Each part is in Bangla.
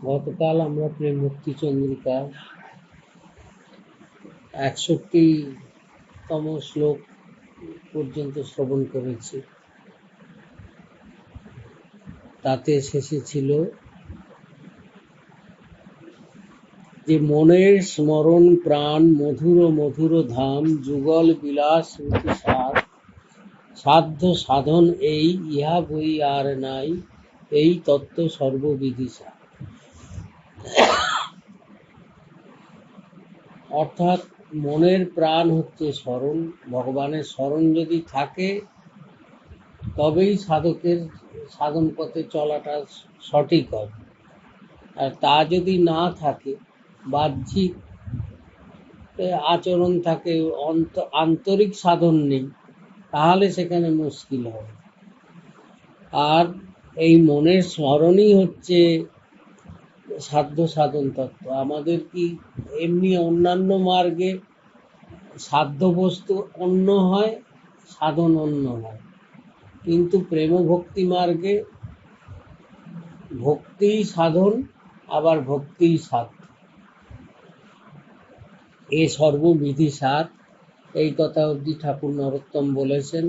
গতকাল আমরা প্রেম মুক্তি চন্দ্রিকা 61তম শ্লোক পর্যন্ত শ্রবণ করেছি। তাতে শেষে ছিল যে মনের স্মরণ প্রাণ মধুর মধুর ধাম যুগল বিলাস স্মৃতি সাধ্য সাধন এই ইহা বই আর নাই এই তত্ত্ব সর্ববিদিশা। অর্থাৎ মনের প্রাণ হচ্ছে স্মরণ, ভগবানের স্মরণ যদি থাকে তবেই সাধকের সাধন পথে চলাটা সঠিক হবে। আর তা যদি না থাকে, বাহ্যিক আচরণ থাকে, আন্তরিক সাধন নেই, তাহলে সেখানে মুশকিল হবে। আর এই মনের স্মরণই হচ্ছে সাধ্য সাধন তত্ত্ব। আমাদের কি এমনি অন্যান্য মার্গে সাধ্য বস্তু অন্য হয়, সাধন অন্য হয়, কিন্তু প্রেম ভক্তি মার্গে ভক্তিই সাধন, আবার ভক্তিই সাধ্য। এ সর্ববিধি সাধ, এই কথা অবধি ঠাকুর নরোত্তম বলেছেন।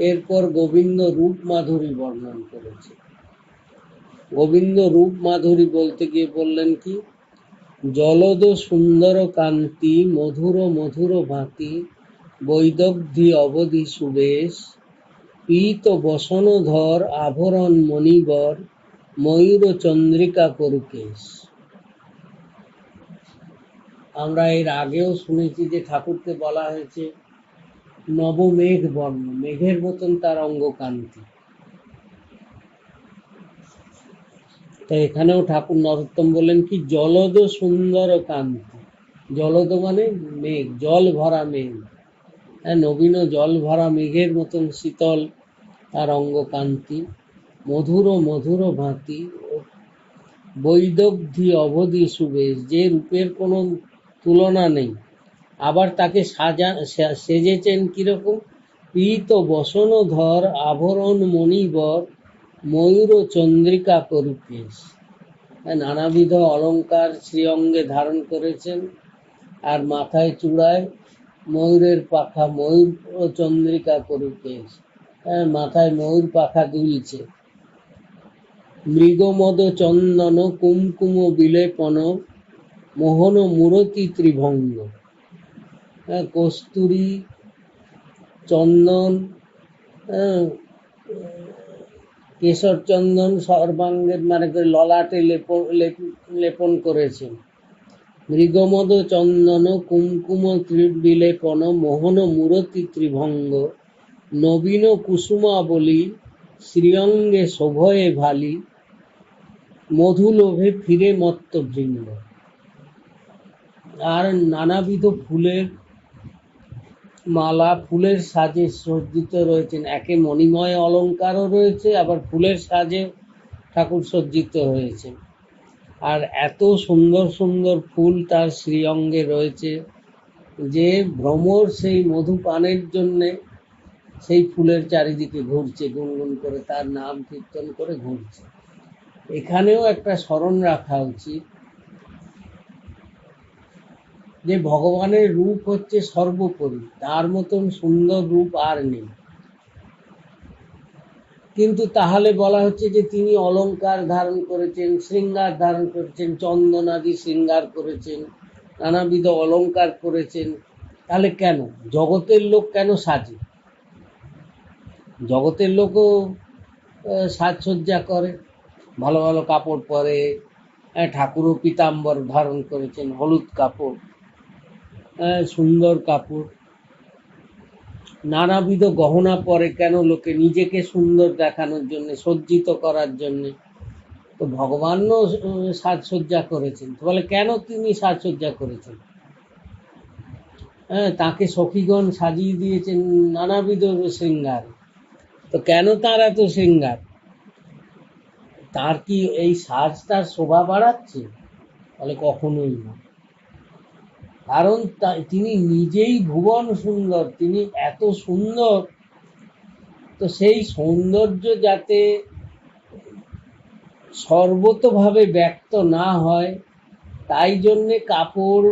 এরপর গোবিন্দ রূপ মাধুরী বর্ণন করেছে। গোবিন্দ রূপ মাধুরী বলতে গিয়ে বললেন কি, জলদ সুন্দর কান্তি মধুর মধুর ভাতি বৈদগ্ধি অবধি সুবেশ পীত বসনধর আভরণ মণিবর ময়ূর চন্দ্রিকা করুকেশ। আমরা এর আগেও শুনেছি যে ঠাকুরকে বলা হয়েছে নবমেঘ বর্ণ, মেঘের মতন তার অঙ্গকান্তি। তাই এখানেও ঠাকুর নরোত্তম বললেন কি, জলদ সুন্দর কান্তি। জলদ মানে মেঘ, জল ভরা মেঘ, নবীন জল ভরা মেঘের মতন শীতল তার অঙ্গকান্তি। মধুর মধুর ভাতি বৈদগ্ধি অবধি সুবেশ, যে রূপের কোনো তুলনা নেই। আবার তাকে সেজেছেন কিরকম, পীত বসনধর আভরণ মণিবর ময়ূর চন্দ্রিকা করুকেশ। নানাবিধ অলঙ্কার শ্রীঅঙ্গে ধারণ করেছেন, আর মাথায় চূড়ায় ময়ূরের পাখা, ময়ূর ও চন্দ্রিকা করুকেশ, মাথায় ময়ূর পাখা দুলছে। মৃগমদ চন্দন কুমকুম বিলেপন মোহন মূরতি ত্রিভঙ্গ। কস্তুরী চন্দন, কেশর চন্দন সর্বাঙ্গের মানে ললাটে লেপন করেছেন। মৃগমদ চন্দন কুমকুম বিলেপন মোহন মূরতি ত্রিভঙ্গ নবীন কুসুমাবলী শ্রীঅঙ্গে শোভয়ে ভালি মধু লোভে ফিরে মত্ত বৃন্দ। আর নানাবিধ ফুলের মালা, ফুলের সাজে সজ্জিত রয়েছেন। একে মণিময় অলঙ্কারও রয়েছে, আবার ফুলের সাজে ঠাকুর সজ্জিত হয়েছে। আর এত সুন্দর সুন্দর ফুল তার শ্রীঅঙ্গে রয়েছে যে ভ্রমর সেই মধু পানের জন্যে সেই ফুলের চারিদিকে ঘুরছে, গুনগুন করে তার নাম কীর্তন করে ঘুরছে। এখানেও একটা স্মরণ রাখা উচিত যে ভগবানের রূপ হচ্ছে সর্বোপরি, তার মতন সুন্দর রূপ আর নেই। কিন্তু তাহলে বলা হচ্ছে যে তিনি অলঙ্কার ধারণ করেছেন, শৃঙ্গার ধারণ করেছেন, চন্দনাদি শৃঙ্গার করেছেন, নানাবিধ অলঙ্কার করেছেন। তাহলে কেন জগতের লোক কেন সাজে? জগতের লোকও সাজসজ্জা করে, ভালো ভালো কাপড় পরে। ঠাকুরও পীতাম্বর ধারণ করেছেন, হলুদ কাপড়, সুন্দর কাপড়, নানাবিধ গহনা পরে। কেন? লোকে নিজেকে সুন্দর দেখানোর জন্য, সজ্জিত করার জন্য। তো ভগবানও সাজসজ্জা করেছেন। বলে কেন তিনি সাজসজ্জা করেছেন? তাকে সখীগণ সাজিয়ে দিয়েছেন নানাবিধ শৃঙ্গার। তো কেন তার এত শৃঙ্গার? তার কি এই সাজ তার শোভা বাড়াচ্ছে? বলে কখনোই না। কারণ তিনি নিজেই ভুবন সুন্দর, তিনি এত সুন্দর। তো সেই সৌন্দর্য যাতে সর্বতোভাবে ব্যক্ত না হয়, তাই জন্যে কাপড়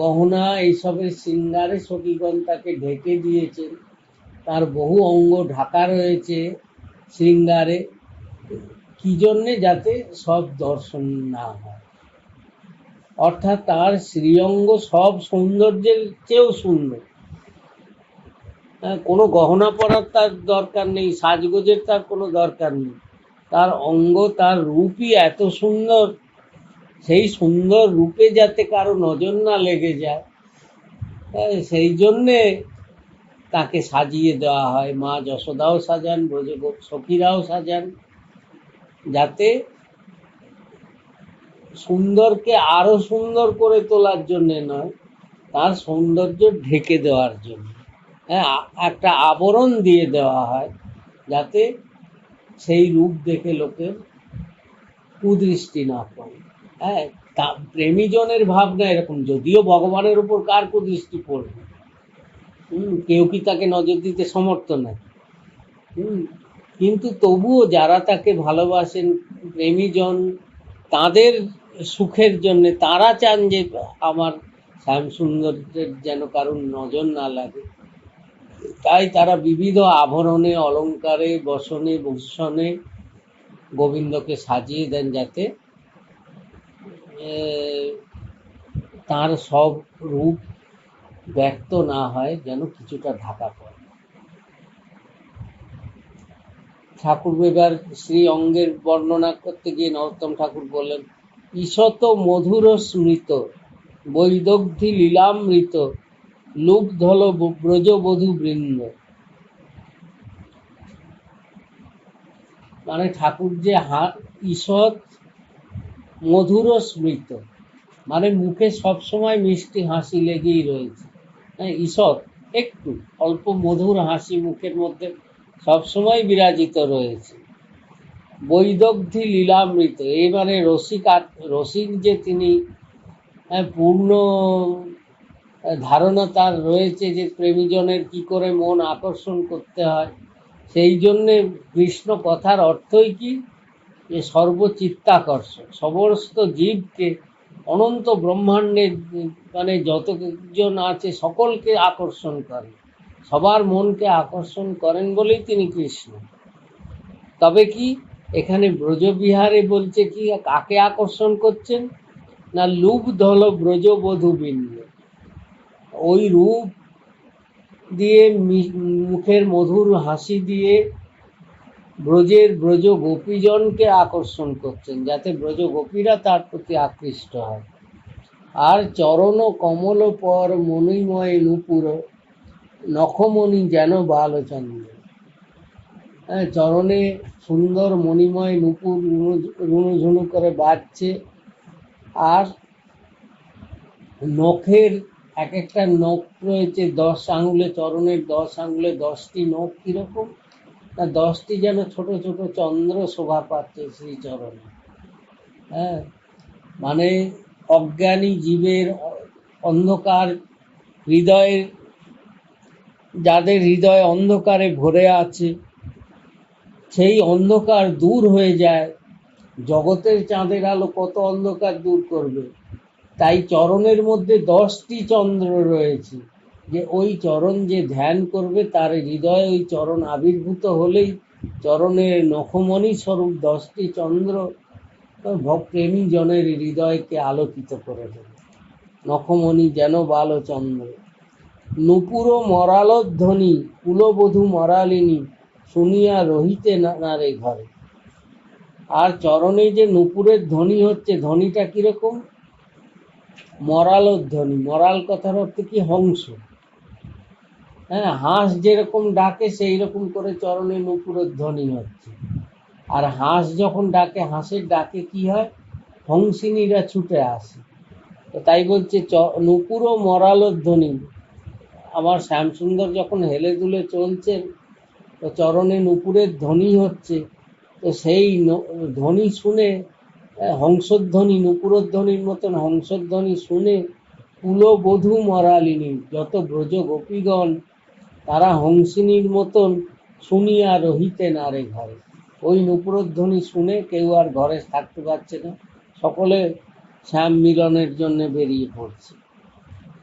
গহনা এইসবের শৃঙ্গারে সখীগণ তাকে ঢেকে দিয়েছেন। তার বহু অঙ্গ ঢাকা রয়েছে শৃঙ্গারে, কি জন্যে? যাতে সব দর্শন না হয়। অর্থাৎ তার শ্রীঅঙ্গ সব সৌন্দর্যের চেয়েও সুন্দর। কোনো গহনা পরার তার দরকার নেই, সাজগোজের তার কোনো দরকার নেই। তার অঙ্গ, তার রূপই এত সুন্দর, সেই সুন্দর রূপে যাতে কারো নজর না লেগে যায়, সেই জন্যে তাকে সাজিয়ে দেওয়া হয়। মা যশোদাও সাজান, ব্রজ সখীরাও সাজান, যাতে সুন্দরকে আরো সুন্দর করে তোলার জন্যে নয়, তার সৌন্দর্য ঢেকে দেওয়ার জন্য। একটা আবরণ দিয়ে দেওয়া হয়, যাতে সেই রূপ দেখে লোকের কুদৃষ্টি না পড়ে। তা প্রেমীজনের ভাবনা এরকম। যদিও ভগবানের উপর কার কুদৃষ্টি পড়বে? কেউ কি তাকে নজর দিতে সমর্থ নয়। কিন্তু তবুও যারা তাকে ভালোবাসেন, প্রেমীজন, তাদের সুখের জন্য তারা চান যে আমার শ্যামসুন্দরের যেন কারণ নজর না লাগে। তাই তারা বিবিধ আভরণে, অলঙ্কারে, বসনে, ভূষণে গোবিন্দকে সাজিয়ে দেন, যাতে তার সব রূপ ব্যক্ত না হয়, যেন কিছুটা ঢাকা পড়ে। ঠাকুর এবার শ্রী অঙ্গের বর্ণনা করতে গিয়ে নরোত্তম ঠাকুর বললেন, ঈশত মধুর স্মৃত বৈদগ্ধি লীলামৃত লুব্ধল ব্রজবধূ বৃন্দ। মানে ঠাকুর যে ঈষৎ মধুর স্মৃত, মানে মুখে সবসময় মিষ্টি হাসি লেগেই রয়েছে। ঈষৎ একটু অল্প মধুর হাসি মুখের মধ্যে সবসময় বিরাজিত রয়েছে। বৈদগ্ধি লীলামৃত, এবারে রসিক যে তিনি, পূর্ণ ধারণা তার রয়েছে যে প্রেমীজনের কি করে মন আকর্ষণ করতে হয়। সেই জন্যে কৃষ্ণ কথার অর্থই কি? যে সর্বচিত্তাকর্ষণ, সমস্ত জীবকে, অনন্ত ব্রহ্মাণ্ডের মানে যতজন আছে সকলকে আকর্ষণ করেন, সবার মনকে আকর্ষণ করেন বলেই তিনি কৃষ্ণ। তবে কি এখানে ব্রজবিহারে বলছে কি, কাকে আকর্ষণ করছেন না? লুব্ধল ব্রজবধূ বৃন্দ। ওই রূপ দিয়ে, মুখের মধুর হাসি দিয়ে ব্রজ গোপীজনকে আকর্ষণ করছেন, যাতে ব্রজ গোপীরা তার প্রতি আকৃষ্ট হয়। আর চরণ কমল পর মণিময় নূপুর নখমণি যেন বালচন্দ্র। চরণে সুন্দর মণিময় নূপুর রুনুঝুনু করে বাজছে, আর নখের এক একটা নখ রয়েছে 10 আঙুলে, চরণের 10 আঙুলে 10টি নখ। কিরকম না, 10টি যেন ছোট ছোট চন্দ্র শোভা পাচ্ছে শ্রীচরণে। মানে অজ্ঞানী জীবের অন্ধকার হৃদয়ের, যাদের হৃদয় অন্ধকারে ভরে আছে, সেই অন্ধকার দূর হয়ে যায়। জগতের চাঁদের আলো কত অন্ধকার দূর করবে? তাই চরণের মধ্যে 10টি চন্দ্র রয়েছে, যে ওই চরণ যে ধ্যান করবে তার হৃদয়ে ওই চরণ আবির্ভূত হলেই চরণের নখমণি স্বরূপ 10টি চন্দ্র প্রেমী জনের হৃদয়কে আলোকিত করে দেবে। নখমণি যেন বালচন্দ্র। নূপুর মরালধ্বনি কুলবধূ মরালিনী শুনিয়া রহিতে নারে ঘরে। আর চরণে যে নূপুরের ধ্বনি হচ্ছে, ধ্বনিটা কিরকম? মরালধ্বনি। মরাল কথার অর্থ কি? হংস। হাঁস যেরকম ডাকে সেই রকম করে চরণে নূপুরের ধ্বনি হচ্ছে। আর হাঁস যখন ডাকে, হাঁসের ডাকে কি হয়? হংসিনীরা ছুটে আসে। তো তাই বলছে নূপুর মরালধ্বনি। আমার শ্যামসুন্দর যখন হেলে দুলে চলছেন, তো চরণে নূপুরের ধ্বনি হচ্ছে, তো সেই ধ্বনি শুনে, হংসধ্বনি, নূপুরধ্বনির মতন হংসধ্বনি শুনে কুলবধূ মরালিনী, যত ব্রজ গোপীগণ, তারা হংসিনীর মতন শুনিয়া রহিতে নারে ঘরে। ওই নূপুরধ্বনি শুনে কেউ আর ঘরে থাকতে পারছে না, সকলে শ্যাম মিলনের জন্য বেরিয়ে পড়ছে।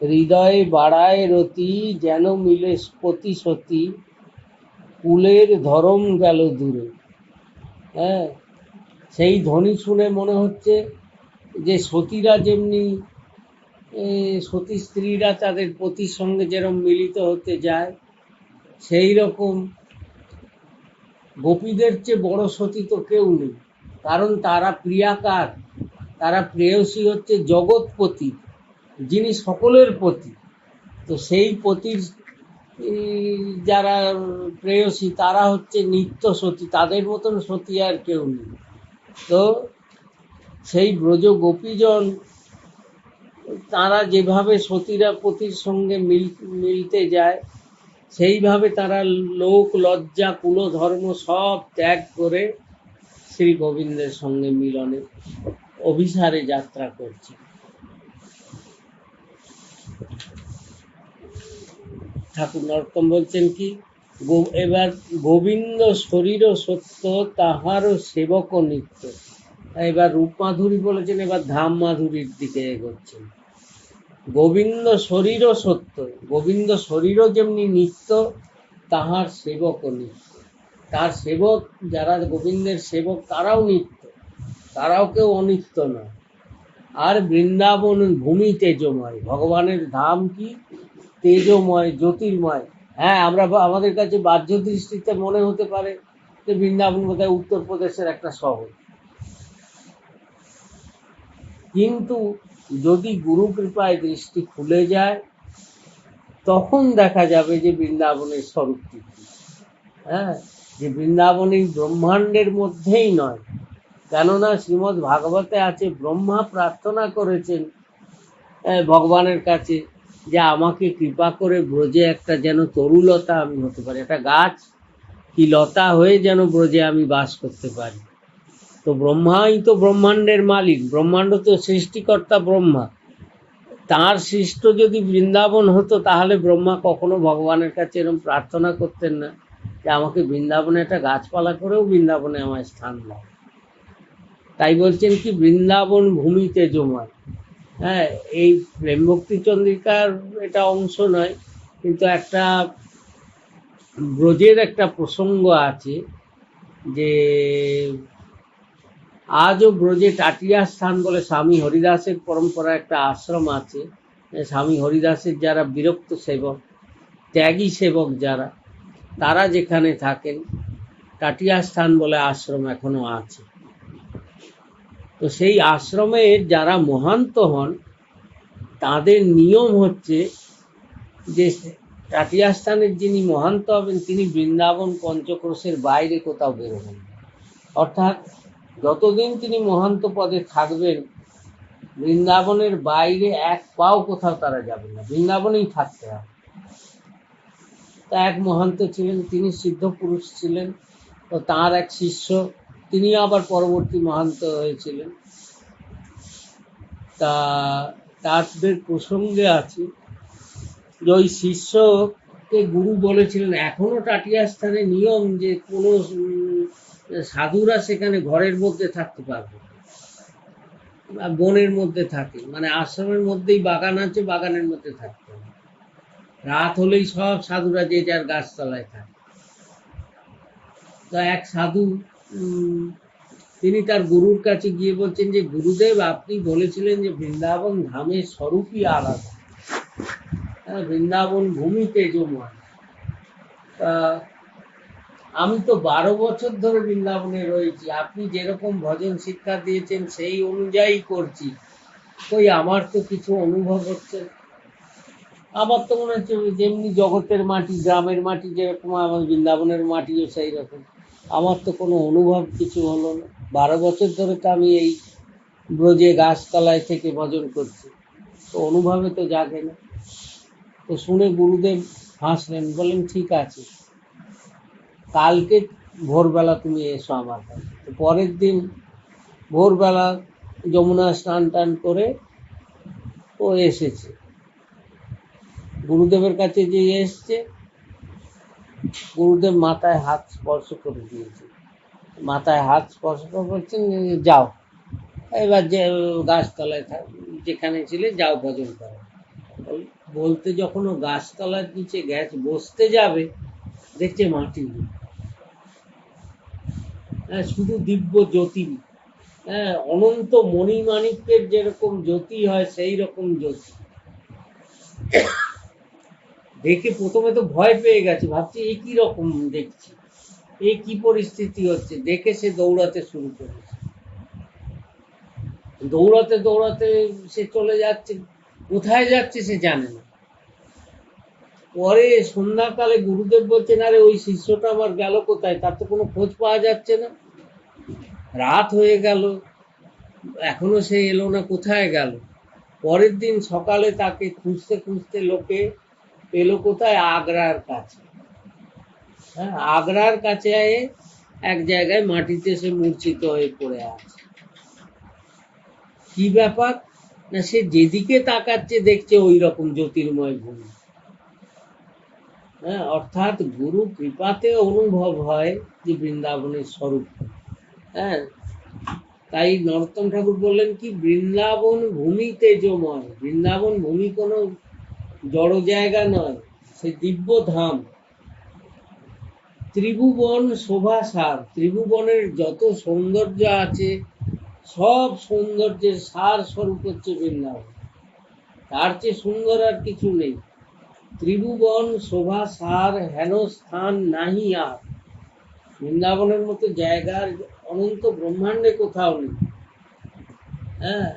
হৃদয়ে বাড়ায় রতি, যেন মিলে পতি সতী, কুলের ধরম গেল দূরে। হ্যাঁ, সেই ধ্বনি শুনে মনে হচ্ছে যে সতীরা যেমনি সতী স্ত্রীরা তাদের পতির সঙ্গে যেরকম মিলিত হতে যায়, সেই রকম গোপীদের চেয়ে বড় সতী তো কেউ নেই, কারণ তারা প্রিয়াকার, তারা প্রেয়সী হচ্ছে জগৎপতি, যিনি সকলের পতি। তো সেই পতির যারা প্রেয়সী তারা হচ্ছে নিত্য সতী, তাদের মতন সতী আর কেউ নেই। তো সেই ব্রজ গোপীজন তারা যেভাবে সতীরা পতির সঙ্গে মিলতে যায়, সেইভাবে তারা লোক লজ্জা কুল ধর্ম সব ত্যাগ করে শ্রী গোবিন্দের সঙ্গে মিলনে অভিসারে যাত্রা করছে। ঠাকুর নরোত্তম বলছেন কি, এবার গোবিন্দ শরীর সত্য, তাহারও সেবক নিত্য। এবার রূপ মাধুরী বলেছেন, এবার ধাম মাধুরীর দিকে এগোচ্ছেন। গোবিন্দ শরীরও সত্য, গোবিন্দ শরীরও যেমনি নিত্য, তাহার সেবক নিত্য। তার সেবক যারা গোবিন্দের সেবক তারাও নিত্য, তারাও কেউ অনিত্য নয়। আর বৃন্দাবন ভূমি তেজময়, ভগবানের ধাম কি তেজময় জ্যোতির্ময়। হ্যাঁ, আমাদের কাছে বাহ্য দৃষ্টিতে মনে হতে পারে যে বৃন্দাবন বোধহয় উত্তরপ্রদেশের একটা শহর, কিন্তু যদি গুরু কৃপায় দৃষ্টি খুলে যায় তখন দেখা যাবে যে বৃন্দাবনের স্বরূপটি কি। হ্যাঁ, যে বৃন্দাবন এই ব্রহ্মাণ্ডের মধ্যেই নয়, কেননা শ্রীমদ্ ভাগবতে আছে ব্রহ্মা প্রার্থনা করেছেন ভগবানের কাছে যে আমাকে কৃপা করে ব্রজে একটা যেন তরুলতা আমি হতে পারি, একটা গাছ কি লতা হয়ে যেন ব্রজে আমি বাস করতে পারি। তো ব্রহ্মাই তো ব্রহ্মাণ্ডের মালিক, ব্রহ্মাণ্ড তো সৃষ্টিকর্তা ব্রহ্মা, তার সৃষ্ট যদি বৃন্দাবন হতো তাহলে ব্রহ্মা কখনো ভগবানের কাছে এরকম প্রার্থনা করতেন না যে আমাকে বৃন্দাবনে একটা গাছপালা করেও বৃন্দাবনে আমার স্থান দাও। তাই বলছেন কি বৃন্দাবন ভূমি তেজময়। হ্যাঁ, এই প্রেম ভক্তি চন্দ্রিকার এটা অংশ নয়, কিন্তু একটা ব্রজের একটা প্রসঙ্গ আছে যে আজও ব্রজে টাটিয়া স্থান বলে স্বামী হরিদাসের পরম্পরা একটা আশ্রম আছে। স্বামী হরিদাসের যারা বিরক্ত সেবক, ত্যাগী সেবক যারা, তারা যেখানে থাকেন টাটিয়া স্থান বলে আশ্রম এখনো আছে। তো সেই আশ্রমে যারা মহান্ত হন তাদের নিয়ম হচ্ছে যে টাটিয়া স্থানের যিনি মহান্ত হবেন তিনি বৃন্দাবন পঞ্চক্রোশের বাইরে কোথাও বেরোবেন, অর্থাৎ যতদিন তিনি মহান্ত পদে থাকবেন বৃন্দাবনের বাইরে এক পাও কোথাও তারা যাবেন না, বৃন্দাবনেই থাকতে হবে। তা এক মহান্ত ছিলেন, তিনি সিদ্ধ পুরুষ ছিলেন, তো তাঁর এক শিষ্য তিনি আবার পরবর্তী মহান্ত হয়েছিলেন। তা তাদের প্রসঙ্গে আছে যে ওই শিষ্যকে গুরু বলেছিলেন, এখনো টাটিয়া স্থানে নিয়ম যে কোনো সাধুরা সেখানে ঘরের মধ্যে থাকতে পারবে, বনের মধ্যে থাকে, মানে আশ্রমের মধ্যেই বাগান আছে, বাগানের মধ্যে থাকতে হবে। রাত হলেই সব সাধুরা যে যার গাছতলায় থাকে। তো এক সাধু তিনি তার গুরুর কাছে গিয়ে বলছেন যে গুরুদেব আপনি বলেছিলেন যে বৃন্দাবন ধামের স্বরূপই আলাদা, বৃন্দাবন ভূমি তেজময়। আমি তো 12 বছর ধরে বৃন্দাবনে রয়েছি, আপনি যেরকম ভজন শিক্ষা দিয়েছেন সেই অনুযায়ী করছি, কই আমার তো কিছু অনুভব হচ্ছে। আমার তো মনে হচ্ছে যেমনি জগতের মাটি গ্রামের মাটি যেরকম আমার বৃন্দাবনের মাটিও সেই রকম, আমার তো কোনো অনুভব কিছু হলো না। 12 বছর ধরে তো আমি এই ব্রজে গাছতলায় থেকে ভজন করছি, তো অনুভবে তো জাগে না। তো শুনে গুরুদেব হাসলেন, বললেন ঠিক আছে, কালকে ভোরবেলা তুমি এসো আমার কাছে। তো পরের দিন ভোরবেলা যমুনা স্নান টান করে ও এসেছে, গুরুদেবের কাছে যে এসছে গুরুদেব মাথায় হাত স্পর্শ করে দিয়েছে, মাথায় হাত স্পর্শ করে বলছেন, যাও এবার যে গাছতলায় যেখানে ছিলে যাও ভজন করো। বলতে যখন ও গাছতলার নিচে বসতে যাবে, দেখছে মাটি নেই। হ্যাঁ, শুধু দিব্য জ্যোতি। হ্যাঁ, অনন্ত মণিমাণিক্যের যেরকম জ্যোতি হয় সেই রকম জ্যোতি। দেখে প্রথমে তো ভয় পেয়ে গেছে, ভাবছি এই কি রকম দেখছি, এই কি পরিস্থিতি হচ্ছে। দেখে সে দৌড়াতে শুরু করেছে। দৌড়াতে দৌড়াতে সে চলে যাচ্ছে, কোথায় যাচ্ছে সে জানে না। পরে সন্ধ্যাকালে গুরুদেব বলছেন, আরে ওই শিষ্যটা আমার গেল কোথায়, তার তো কোনো খোঁজ পাওয়া যাচ্ছে না, রাত হয়ে গেল, এখনো সে এলো না, কোথায় গেল। পরের দিন সকালে তাকে খুঁজতে খুঁজতে লোকে পেলো কোথায়, আগ্রার কাছে। হ্যাঁ, আগ্রার কাছে এক জায়গায় মাটিতে সে মূর্ছিত হয়ে পড়ে আছে। কি ব্যাপার না, সে যেদিকে তাকাচ্ছে দেখছে ওই রকম জ্যোতির্ময় ভূমি। হ্যাঁ, অর্থাৎ গুরু কৃপাতে অনুভব হয় যে বৃন্দাবনের স্বরূপ। হ্যাঁ, তাই নরোত্তম ঠাকুর বললেন কি, বৃন্দাবন ভূমি তেজময়। বৃন্দাবন ভূমি কোনো জড় জায়গা নয়, সে দিব্য ধাম। ত্রিভুবন শোভাসার, ত্রিভুবনের যত সৌন্দর্য আছে সব সৌন্দর্যের সার স্বরূপ হচ্ছে বৃন্দাবন। তার চেয়ে সুন্দর আর কিছু নেই। ত্রিভুবন শোভা সার হেন স্থান নাহি আর। বৃন্দাবনের মতো জায়গার অনন্ত ব্রহ্মাণ্ডে কোথাও নেই। হ্যাঁ,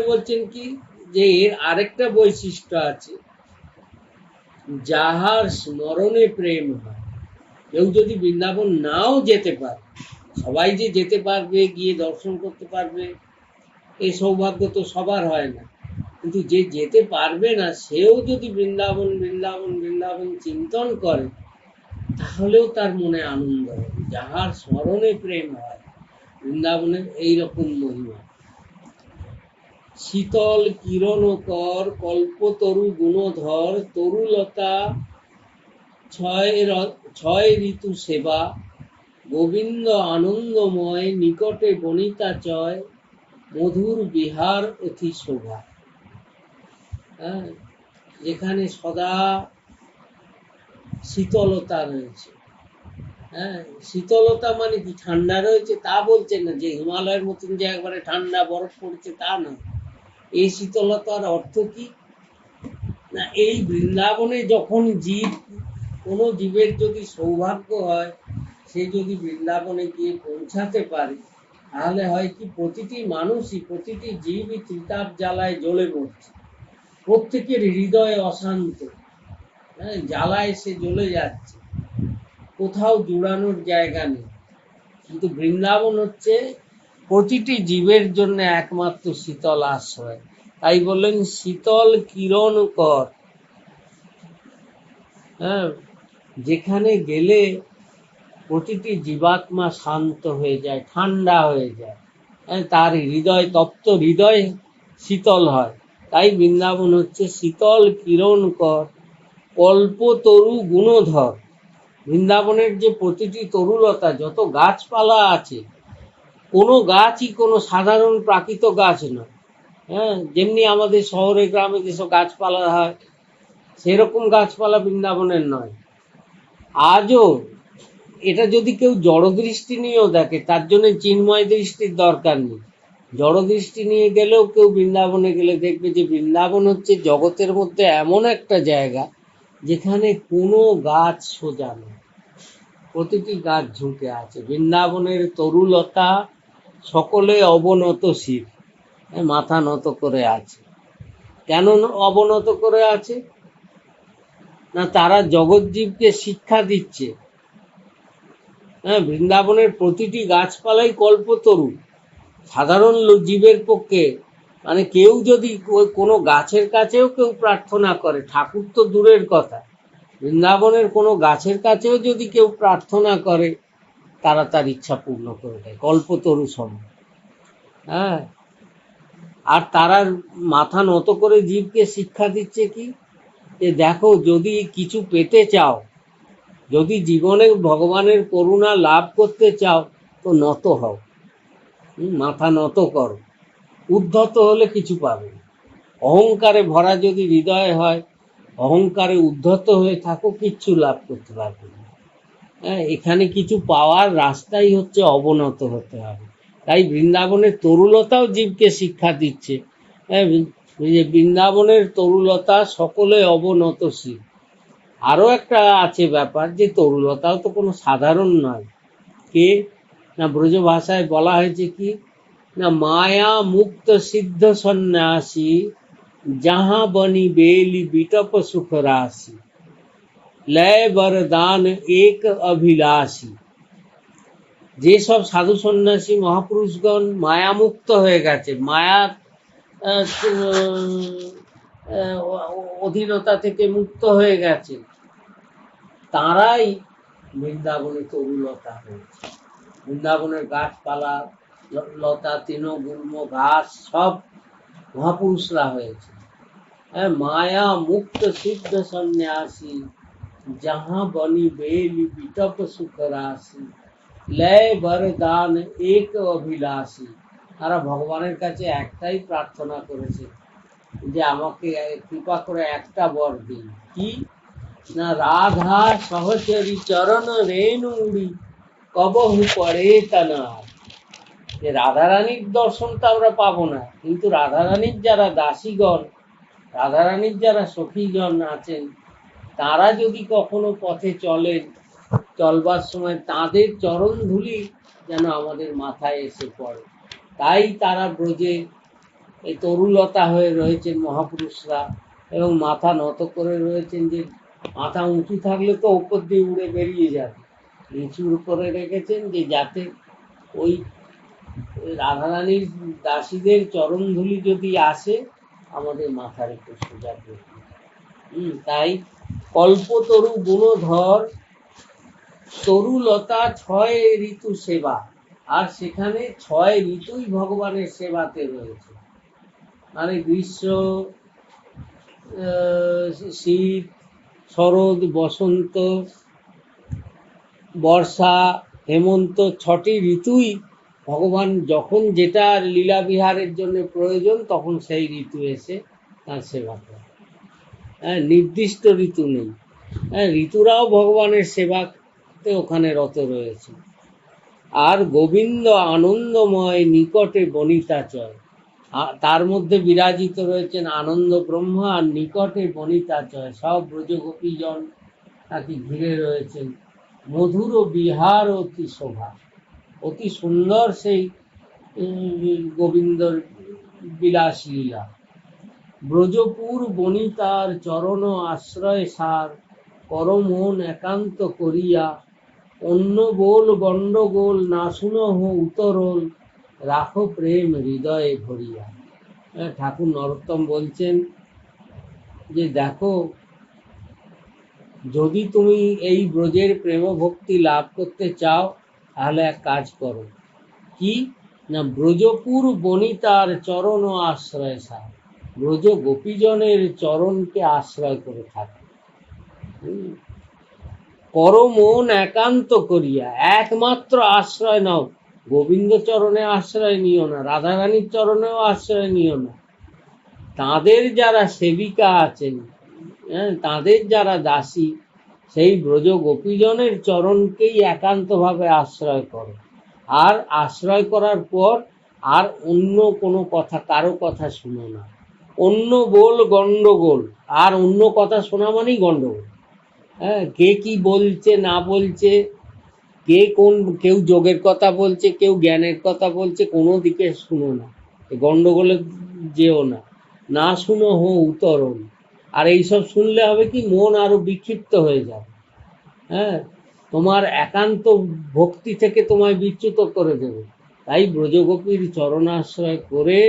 বলছেন কি, যে এর আরেকটা বৈশিষ্ট্য আছে, যাহার স্মরণে প্রেম হয়। কেউ যদি বৃন্দাবন নাও যেতে পারে, সবাই যে যেতে পারবে, গিয়ে দর্শন করতে পারবে, এই সৌভাগ্য তো সবার হয় না, কিন্তু যে যেতে পারবে না সেও যদি বৃন্দাবন বৃন্দাবন বৃন্দাবন চিন্তন করে, তাহলেও তার মনে আনন্দ হবে। যাহার স্মরণে প্রেম হয়, বৃন্দাবনের এইরকম মহিমা। শীতল কিরণ কর কল্পতরু গুণধর, তরুলতা ছয় ঋতু সেবা, গোবিন্দ আনন্দময় নিকটে বনিতা চয়, মধুর বিহার অতি শোভা। হ্যাঁ, যেখানে সদা শীতলতা রয়েছে। হ্যাঁ, শীতলতা মানে কি ঠান্ডা রয়েছে তা বলছেন না, যে হিমালয়ের মতন যে একবারে ঠান্ডা বরফ পড়ছে তা না। এই শীতলতার অর্থ কি না, এই বৃন্দাবনে যখন কোনো জীবের যদি সৌভাগ্য হয়, সে যদি বৃন্দাবনে গিয়ে পৌঁছাতে পারে, তাহলে হয় কি, প্রতিটি মানুষই, প্রতিটি জীবই ত্রিতাপ জ্বালায় জ্বলে পড়ছে। প্রত্যেকের হৃদয়ে অশান্ত, হ্যাঁ, জ্বালায় সে জ্বলে যাচ্ছে, কোথাও জুড়ানোর জায়গা নেই। কিন্তু বৃন্দাবন হচ্ছে প্রতিটি জীবের জন্য একমাত্র শীতল আশ্রয়। তাই বললেন শীতল কিরণ কর। হ্যাঁ, যেখানে গেলে প্রতিটি জীবাত্মা শান্ত হয়ে যায়, ঠান্ডা হয়ে যায়, হ্যাঁ, তার হৃদয়, তপ্ত হৃদয় শীতল হয়। তাই বৃন্দাবন হচ্ছে শীতল কিরণ কর কল্পতরু গুণধর। বৃন্দাবনের যে প্রতিটি তরুলতা, যত গাছপালা আছে, কোনো গাছই কোনো সাধারণ প্রাকৃত গাছ নয়। হ্যাঁ, যেমনি আমাদের শহরে গ্রামে যেসব গাছপালা হয়, সেরকম গাছপালা বৃন্দাবনের নয়। আজও এটা যদি কেউ জড়দৃষ্টি নিয়েও দেখে, তার জন্য চিন্ময় দৃষ্টির দরকার নেই। জড়দৃষ্টি নিয়ে গেলেও কেউ বৃন্দাবনে গেলে দেখবে যে বৃন্দাবন হচ্ছে জগতের মধ্যে এমন একটা জায়গা যেখানে কোনো গাছ সোজা নেই, প্রতিটি গাছ ঝুঁকে আছে। বৃন্দাবনের তরুলতা সকলে অবনত শির, মাথা নত করে আছে। কেন অবনত করে আছে না, তারা জগৎজীবকে শিক্ষা দিচ্ছে। হ্যাঁ, বৃন্দাবনের প্রতিটি গাছপালাই কল্পতরু। সাধারণ জীবের পক্ষে, মানে কেউ যদি কোনো গাছের কাছেও কেউ প্রার্থনা করে, ঠাকুর তো দূরের কথা, বৃন্দাবনের কোনো গাছের কাছেও যদি কেউ প্রার্থনা করে, তারা তার ইচ্ছা পূর্ণ করে দেয়, কল্পতরু সম। হ্যাঁ, আর তারা মাথা নত করে জীবকে শিক্ষা দিচ্ছে কি, যে দেখো, যদি কিছু পেতে চাও, যদি জীবনে ভগবানের করুণা লাভ করতে চাও তো নত হও, মাথা নত করো। উদ্ধত হলে কিছু পাবে না। অহংকারে ভরা যদি হৃদয় হয়, অহংকারে উদ্ধত হয়ে থাকো, কিচ্ছু লাভ করতে পারবে না। হ্যাঁ, এখানে কিছু পাওয়ার রাস্তাই হচ্ছে অবনত হতে হবে। তাই বৃন্দাবনের তরুলতাও জীবকে শিক্ষা দিচ্ছে। হ্যাঁ, যে বৃন্দাবনের তরুলতা সকলে অবনতশীল। আরও একটা আছে ব্যাপার, যে তরুলতাও তো কোনো সাধারণ নয়। কে না, ব্রজ ভাষায় বলা হয়েছে কি না, মায়া মুক্ত সিদ্ধ সন্ন্যাসী, যাহা বনি বেলি বিটপ সুখ রাশি, লয় বরদান এক অভিলাষী। যেসব সাধু সন্ন্যাসী মহাপুরুষগণ মায়ামুক্ত হয়ে গেছে, মায়ার অধীনতা থেকে মুক্ত হয়ে গেছে, তারাই বৃন্দাবনে তরুলতা হয়েছে। বৃন্দাবনের গাছপালা, লতা, তৃণগুল্ম, ঘাস সব মহাপুরুষরা হয়েছে। হ্যাঁ, মায়া মুক্ত সিদ্ধ সন্ন্যাসী, যাহা বনি বেলি বিটপ সুখ রাশি, লয় বরদান এক অভিলাষী। তারা ভগবানের কাছে একটাই প্রার্থনা করেছে, যে আমাকে কৃপা করে একটা বর দিন। কি না, রাধা সহচরী চরণ রেণু উড়ি, কবহু পড়ে তানার। যে রাধারানীর দর্শন তো আমরা পাবো না, কিন্তু রাধারানীর যারা দাসীগণ, রাধারানীর যারা সখীগণ আছেন, তারা যদি কখনো পথে চলেন, চলবার সময় তাদের চরণ ধুলি যেন আমাদের মাথায় এসে পড়ে। তাই তারা ব্রজে এই তরুলতা হয়ে রয়েছেন মহাপুরুষরা, এবং মাথা নত করে রয়েছেন। যে মাথা উঁচু থাকলে তো ওপর দিয়ে উড়ে বেরিয়ে যাবে, নিচুর করে রেখেছেন, যে যাতে ওই রাধারানীর দাসীদের চরণধুলি যদি আসে, আমাদের মাথার একটু সোজা করে। তাই কল্পতরু গুণধর, তরুলতা ছয় ঋতু সেবা। আর সেখানে 6 ঋতুই ভগবানের সেবাতে রয়েছে। মানে গ্রীষ্ম, শীত, শরৎ, বসন্ত, বর্ষা, হেমন্ত, 6টি ঋতুই ভগবান যখন যেটা লীলা বিহারের জন্য প্রয়োজন, তখন সেই ঋতু এসে তার সেবা করে। হ্যাঁ, নির্দিষ্ট ঋতু নেই। হ্যাঁ, ঋতুরাও ভগবানের সেবাতে ওখানে রত রয়েছে। আর গোবিন্দ আনন্দময়, নিকটে বনিতাচয়। তার মধ্যে বিরাজিত রয়েছেন আনন্দ ব্রহ্ম, আর নিকটে বনিতাচয়, সব ব্রজগোপীজন তাকে ঘিরে রয়েছেন। মধুর বিহার অতি শোভা, অতি সুন্দর সেই গোবিন্দর বিলাস লীলা। ব্রজপুর বনিতার চরণ আশ্রয় সার, করমন একান্ত করিয়া, অন্য বোল গণ্ডগোল না শুনহ উতরল, রাখো প্রেম হৃদয়ে ভরিয়া। ঠাকুর নরোত্তম বলছেন যে দেখো, যদি তুমি এই ব্রজের প্রেম ভক্তি লাভ করতে চাও, তাহলে এক কাজ করো। কি না, ব্রজপুর বনিতার চরণ আশ্রয় সার, ব্রজ গোপীজনের চরণকে আশ্রয় করে থাকে। করমন একান্ত করিয়া, একমাত্র আশ্রয় নাও। গোবিন্দ চরণে আশ্রয় নিও না, রাধারানীর চরণেও আশ্রয় নিও না। তাদের যারা সেবিকা আছেন, তাদের যারা দাসী, সেই ব্রজ গোপীজনের চরণকেই একান্তভাবে আশ্রয় করো। আর আশ্রয় করার পর আর অন্য কোনো কথা, কারো কথা শুনো না। অন্য বল গণ্ডগোল, আর অন্য কথা শোনা মানেই গণ্ডগোল। হ্যাঁ, কে কি বলছে না বলছে, কেউ যোগের কথা বলছে, কেউ জ্ঞানের কথা বলছে, কোনো দিকে শুনো না, গণ্ডগোলে যেও না। না শুনো হো উতরণ। আর এইসব শুনলে হবে কি, মন আরো বিক্ষিপ্ত হয়ে যাবে। হ্যাঁ, তোমার একান্ত ভক্তি থেকে তোমায় বিচ্যুত করে দেবে। তাই ব্রজগোপীর চরণাশ্রয় করে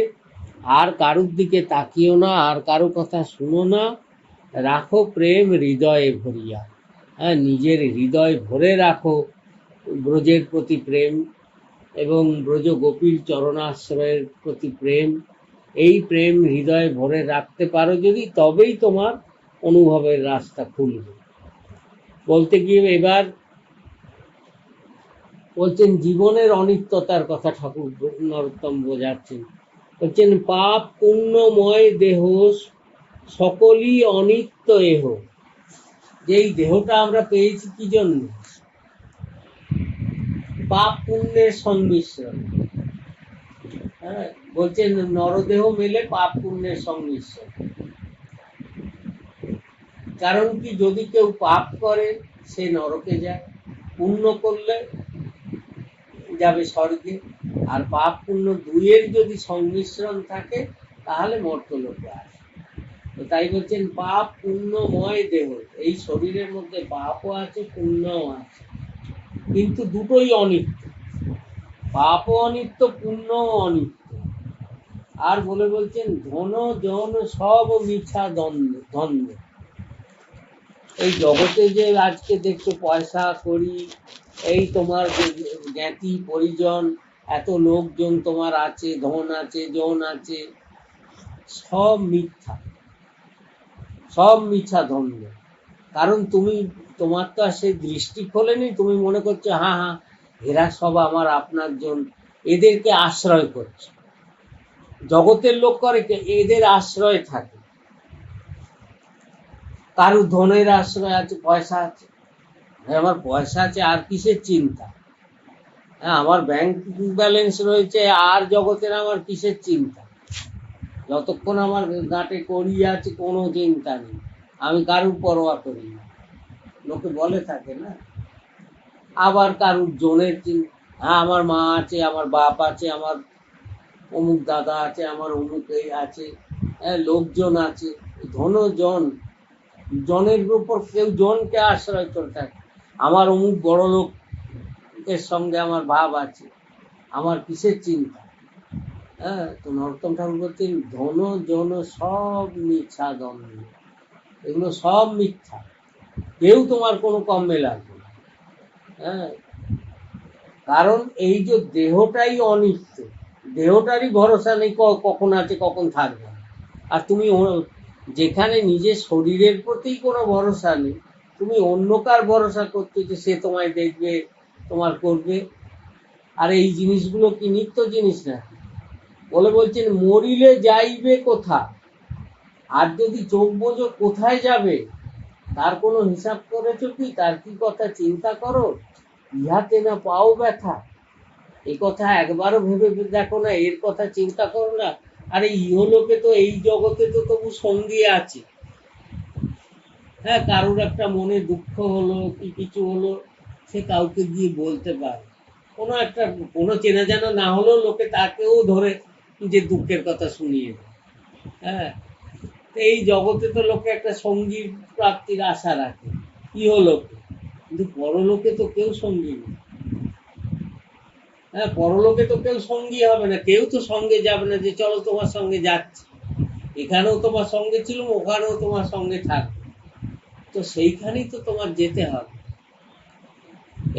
আর কারুর দিকে তাকিও না, আর কারো কথা শুনো না। রাখো প্রেম হৃদয়ে ভরিয়া। হ্যাঁ, নিজের হৃদয় ভরে রাখো ব্রজের প্রতি প্রেম এবং ব্রজগোপীর চরণাশ্রয়ের প্রতি প্রেম। এই প্রেম হৃদয়ে ভরে রাখতে পারো যদি, তবেই তোমার অনুভবের রাস্তা খুলবে। বলতে গিয়ে এবার বলছেন জীবনের অনিত্যতার কথা ঠাকুর নরোত্তম বোঝাচ্ছেন। বলছেন পাপ পুণ্যময় দেহ সকলই অনিত্য এহ। যে এই দেহটা আমরা পেয়েছি কি জন্য? পাপ পুণ্যের সংমিশ্রণ। হ্যাঁ, বলছেন নরদেহ মেলে পাপ পুণ্যের সংমিশ্রণ। কারণ কি, যদি কেউ পাপ করে সে নরকে যায়, পুণ্য করলে যাবে স্বর্গে। আর পাপ পুণ্য দুইয়ের যদি সংমিশ্রণ থাকে তাহলে মর্ত্যলোকে আসে। তো তাই বলছেন পাপ পুণ্যময় দেহ। এই শরীরের মধ্যে পাপও আছে, পুণ্যও আছে, কিন্তু দুটোই অনিত্য। পাপও অনিত্য, পুণ্যও অনিত্য। আর বলছেন ধন জন সব মিথ্যা দ্বন্দ্ব। এই জগতে যে আজকে দেখছো পয়সা করি, এই তোমার জ্ঞাতি পরিজন, এত লোকজন তোমার আছে, ধন আছে, জন আছে, সব মিথ্যা, সব মিথ্যা দ্বন্দ্ব। কারণ তোমার তো আর সেই দৃষ্টি খোলেনি। তুমি মনে করছো হ্যাঁ, এরা সব আমার আপনার জন, এদেরকে আশ্রয় করছে। জগতের লোক করে এদের আশ্রয় থাকে। কারো ধনের আশ্রয় আছে, পয়সা আছে, আমার পয়সা আছে, আর কিসের চিন্তা? হ্যাঁ, আমার ব্যাংক ব্যালেন্স রয়েছে, আর জগতের আমার কিসের চিন্তা? যতক্ষণ আমার গাঁটে কড়ি আছে কোনো চিন্তা নেই, আমি কারুর পরোয়া করি না। লোকে বলে থাকে না। আবার কারুর জনের চিন্তা, হ্যাঁ আমার মা আছে, আমার বাপ আছে, আমার অমুক দাদা আছে, আমার অমুক এই আছে, হ্যাঁ লোকজন আছে। ধন জন, জনের উপর কেউ জনকে আশ্রয় করে থাকে। আমার অমুক বড় লোকের সঙ্গে আমার ভাব আছে, আমার কিসের চিন্তা? হ্যাঁ, তো নরোত্তম ঠাকুর বলছেন ধন জন সব মিথ্যা দ্বন্দ্ব, এগুলো সব মিথ্যা, কেউ তোমার কোনো কমে লাগবে না। হ্যাঁ, কারণ এই যে দেহটাই অনিত্য, দেহটারই ভরসা নেই কখন আছে কখন থাকবে। আর তুমি যেখানে নিজের শরীরের প্রতি কোনো ভরসা নেই, তুমি অন্য কার ভরসা করছো যে সে তোমায় দেখবে, তোমার করবে? আর এই জিনিসগুলো কি নিত্য জিনিস না? বলছেন মরিলে যাইবে কোথা, আর যদি চোখ বোঝো কোথায় যাবে, তার কোনো হিসাব করেছো কি? তার কি কথা চিন্তা করো? ইহাতে না পাও ব্যথা, এই কথা একবারও ভেবে দেখো না? এর কথা চিন্তা করো না? আরে ইহলোকে তো, এই জগতে তো তবু সঙ্গী আছে। হ্যাঁ, কারোর একটা মনে দুঃখ হলো কি কিছু হলো, সে কাউকে গিয়ে বলতে পারে। কোনো চেনা জানা না হলেও লোকে তাকেও ধরে যে দুঃখের কথা শুনিয়ে দেয়। হ্যাঁ, এই জগতে তো লোকে একটা সঙ্গী প্রাপ্তির আশা রাখে ইহলোকে, কিন্তু পরলোকে তো কেউ সঙ্গী নেই। হ্যাঁ, পরলোকে তো কেউ সঙ্গী হবে না, কেউ তো সঙ্গে যাবে না যে চলো তোমার সঙ্গে যাচ্ছি, এখানেও তোমার সঙ্গে ছিল, ওখানেও তোমার সঙ্গে থাকবে, তো সেইখানেই তো তোমার যেতে হবে।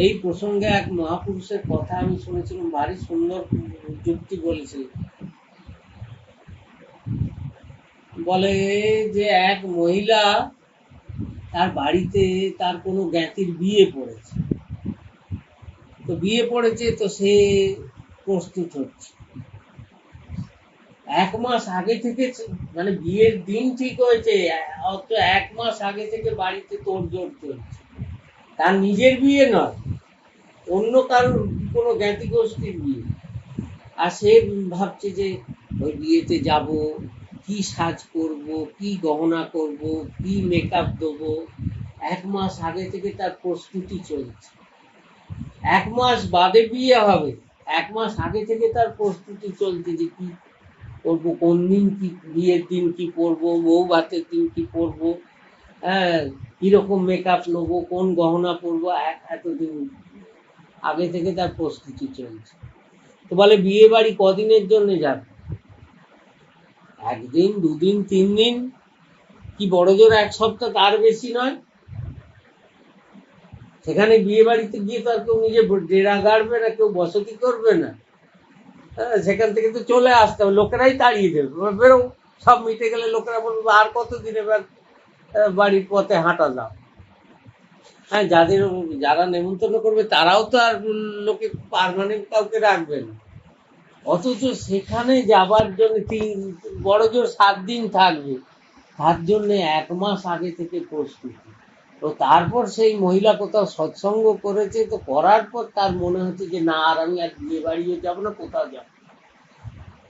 এই প্রসঙ্গে এক মহাপুরুষের কথা আমি শুনেছিলাম, ভারী সুন্দর যুক্তি বলেছিলেন। বলে যে এক মহিলা, তার বাড়িতে তার কোনো জ্ঞাতির বিয়ে পড়েছে, তো বিয়ে পড়েছে, তো সে প্রস্তুত হচ্ছে। 1 মাস আগে থেকে, মানে বিয়ের দিন ঠিক হয়েছে, অত 1 মাস আগে থেকে বাড়িতে তোড়জোড় চলছে। তার নিজের বিয়ে নয়, অন্য কারোর কোনো জ্ঞাতি গোষ্ঠীর বিয়ে। আর সে ভাবছে যে ওই বিয়েতে যাব, কি সাজ করব, কি গহনা করব, কি মেকআপ দেবো। 1 মাস আগে থেকে তার প্রস্তুতি চলছে। 1 মাস বাদে বিয়ে হবে, 1 মাস আগে থেকে তার প্রস্তুতি চলছে যে কি করবো, কোন দিন কি বিয়ের দিন কি পরবো, বউ ভাতের দিন কি পরবো, হ্যাঁ কিরকম মেকআপ নেবো, কোন গহনা পরবো, এতদিন আগে থেকে তার প্রস্তুতি চলছে। তো বলে বিয়ে বাড়ি কদিনের জন্য যাবে? 1 দিন, 2 দিন, 3 দিন, কি বড় জোর 1 সপ্তাহ, তার বেশি নয়। সেখানে বিয়ে বাড়িতে গিয়ে তো আর কেউ নিজে ডেরা গাড়বে না, কেউ বসতি করবে না। হ্যাঁ, সেখান থেকে তো চলে আসতে হবে, লোকেরাই তাড়িয়ে দেবে, বেরো। সব মিটে গেলে লোকেরা বলবে আর কতদিন এবার বাড়ির পথে হাঁটা যাও। হ্যাঁ, যারা নেমন্তন্ন করবে তারাও তো আর লোকে পার্মানেন্ট কাউকে রাখবে না। অথচ সেখানে যাবার জন্য বড় জোর 7 দিন থাকবে, তার জন্য 1 মাস আগে থেকে প্রস্তুতি। তো তারপর সেই মহিলা কোথাও সৎসঙ্গ করেছে, তো করার পর তার মনে হচ্ছে যে না, আর আমি আর বিয়ে বাড়িও যাবো না, কোথাও যাবো।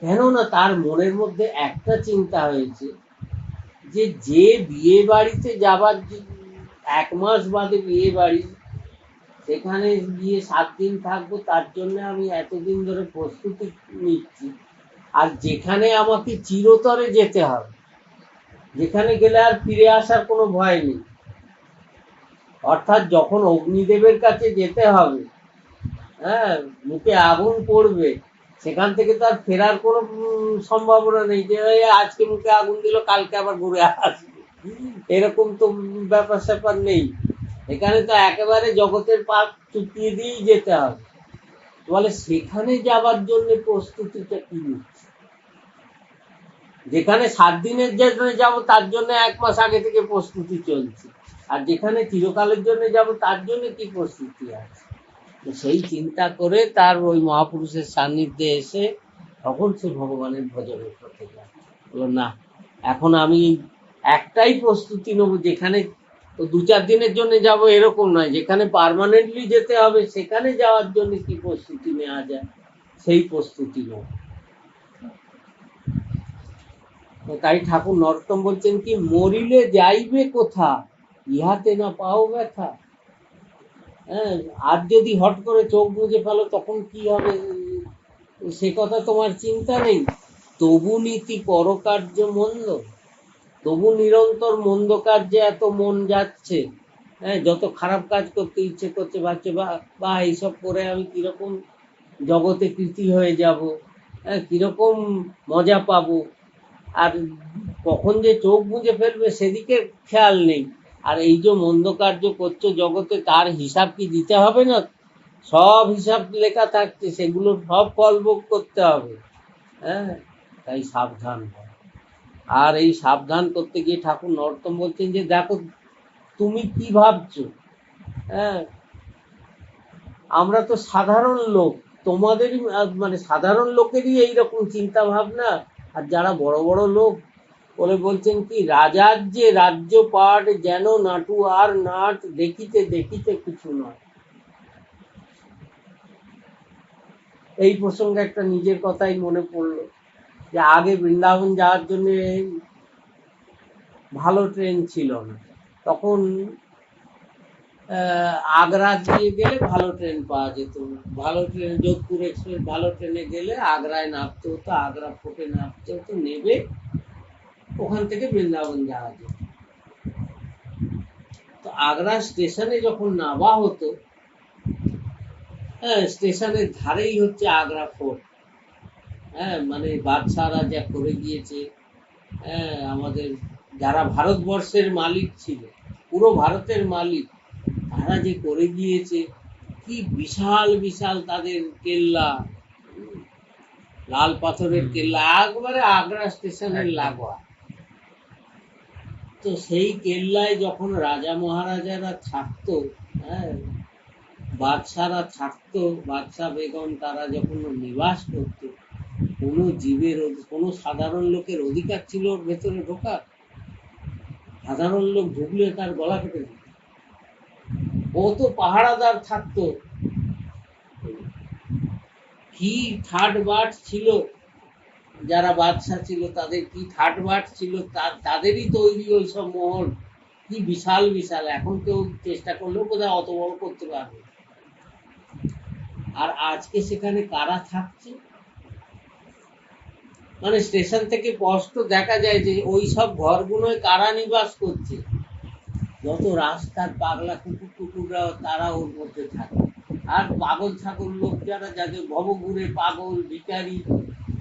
কেননা তার মনের মধ্যে একটা চিন্তা হয়েছে যে বিয়ে বাড়িতে যাবার 1 মাস বাদে বিয়ে বাড়ি, সেখানে গিয়ে 7 দিন থাকবো, তার জন্য আমি এতদিন ধরে প্রস্তুতি নিচ্ছি। আর যেখানে আমাকে চিরতরে যেতে হবে, যেখানে গেলে আর ফিরে আসার কোনো ভয় নেই, অর্থাৎ যখন অগ্নিদেবের কাছে যেতে হবে, হ্যাঁ, মুখে আগুন পড়বে, সেখান থেকে তো আর ফেরার কোনো সম্ভাবনা নেই যে আজকে মুখে আগুন দিল, কালকে আবার ঘুরে আসবে, এরকম তো ব্যাপার স্যাপার নেই। এখানে তো একেবারে জগতের পাক চুকিয়ে দিয়েই যেতে হবে। বলে সেখানে যাবার জন্য প্রস্তুতিটা কি নিচ্ছে? যেখানে 7 দিনের জন্য যাব তার জন্য 1 মাস আগে থেকে প্রস্তুতি চলছে, আর যেখানে চিরকালের জন্য যাব তার জন্য কি প্রস্তুতি আছে? তো সেই চিন্তা করে তার ওই মহাপুরুষের সান্নিধ্যে এসে তখন সে ভগবানের ভজনের পথে যায়। বললো না, এখন আমি একটাই প্রস্তুতি নেবো, যেখানে 2-4 দিনের জন্য যাব এরকম নয়, যেখানে পার্মানেন্টলি যেতে হবে সেখানে যাওয়ার জন্য কি প্রস্তুতি নেওয়া যায় সেই প্রস্তুতি নেব। তো তাই ঠাকুর নরোত্তম বলছেন কি, মরিলে যাইবে কোথা, ইহাতে না পাও ব্যথা। হ্যাঁ, আর যদি হট করে চোখ বুজে ফেলো তখন কি হবে, সে কথা তোমার চিন্তা নেই। তবু নীতি পরকার্য মন্দ, তবু নিরন্তর মন্দ কার্যে এত মন যাচ্ছে। হ্যাঁ, যত খারাপ কাজ করতে ইচ্ছে করছে, ভাবছে বা এইসব করে আমি কিরকম জগতে কৃতি হয়ে যাব, হ্যাঁ, কিরকম মজা পাবো, আর কখন যে চোখ বুজে ফেলবে সেদিকে খেয়াল নেই। আর এই যে মন্দ কার্য করছো জগতে, তার হিসাব কি দিতে হবে না? সব হিসাব লেখা থাকছে, সেগুলো সব ফল ভোগ করতে হবে। হ্যাঁ, তাই সাবধান হয়। আর এই সাবধান করতে গিয়ে ঠাকুর নরোত্তম বলছেন যে দেখো তুমি কি ভাবছো। হ্যাঁ, আমরা তো সাধারণ লোক, তোমাদেরই মানে সাধারণ লোকেরই এইরকম চিন্তা ভাবনা। আর যারা বড় বড় লোক বলে বলছেন কি, রাজার যে রাজ্য পাট যেন নাটু আর নাট, দেখিতে দেখিতে কিছু নয়। এই প্রসঙ্গে একটা নিজের কথাই মনে পড়লো, যে আগে বৃন্দাবন যাওয়ার জন্য ভালো ট্রেন ছিল না, তখন আগ্রা দিয়ে গেলে ভালো ট্রেন পাওয়া যেত। ভালো ট্রেন, যোধপুর এক্সপ্রেস ভালো ট্রেনে গেলে আগ্রায় নামতে হতো, আগ্রা ফোর্টে নামতে হতো, নেবে ওখান থেকে বৃন্দাবন যাওয়া যেত। তো আগ্রা স্টেশনে যখন নামা হতো, হ্যাঁ, স্টেশনের ধারেই হচ্ছে আগ্রা ফোর্ট। হ্যাঁ, মানে বাদশাহরা যা করে গিয়েছে, হ্যাঁ, আমাদের যারা ভারতবর্ষের মালিক ছিল, পুরো ভারতের মালিক, তারা যে করে গিয়েছে, কি বিশাল বিশাল তাদের কেল্লা, লাল পাথরের কেল্লা, একবারে আগ্রা স্টেশনের লাগোয়া। তো সেই কেল্লায় যখন রাজা মহারাজারা থাকতো, হ্যাঁ, বাদশারা থাকতো, বাদশা বেগম তারা যখন নিবাস করতো, কোনো জীবের, কোনো সাধারণ লোকের অধিকার ছিল ওর ভেতরে ঢোকার? সাধারণ লোক ঢুকলে তার গলা কেটে দিত। ও তো পাহারাদার থাকতো, কি থার্ড বার্ড ছিল, যারা বাদশা ছিল তাদের কি থার্ড বার্ড ছিল, তাদেরই তৈরি ওই সব মহল, কি বিশাল বিশাল। এখন কেউ চেষ্টা করলেও বোধহয় অত বড় করতে পারবে। আর আজকে সেখানে কারা থাকছে, মানে স্টেশন থেকে স্পষ্ট দেখা যায় যে ওই সব ঘরগুলোয় কারা নিবাস করছে। যত রাস্তার পাগলা কুকুর টুকুররা, তারা ওর মধ্যে থাকে। আর পাগল ছাগল লোক যারা, যাদের ভবঘুরে পাগল ভিখারি,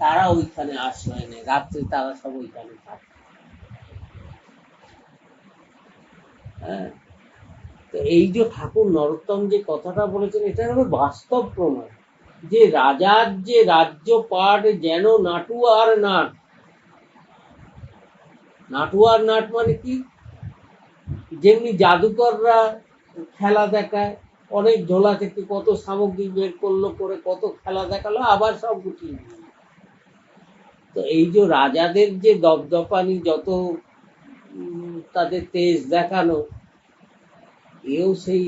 তারা ওইখানে আশ্রয় নেয়, রাত্রে তারা সব ওইখানে থাকে। হ্যাঁ, তো এই যে ঠাকুর নরোত্তম যে কথাটা বলেছেন, এটা হলো বাস্তব প্রমাণ যে রাজার যে রাজ্য পাট যেন নাটু আর নাট। নাটু আর নাট মানে কি? যেমনি জাদুকররা খেলা দেখায়, অনেক ঝোলা থেকে কত সামগ্রী বের করলো, করে কত খেলা দেখালো, আবার সব গুটিয়ে দিল। তো এই যে রাজাদের যে দপদপানি, যত তাদের তেজ দেখানো, এও সেই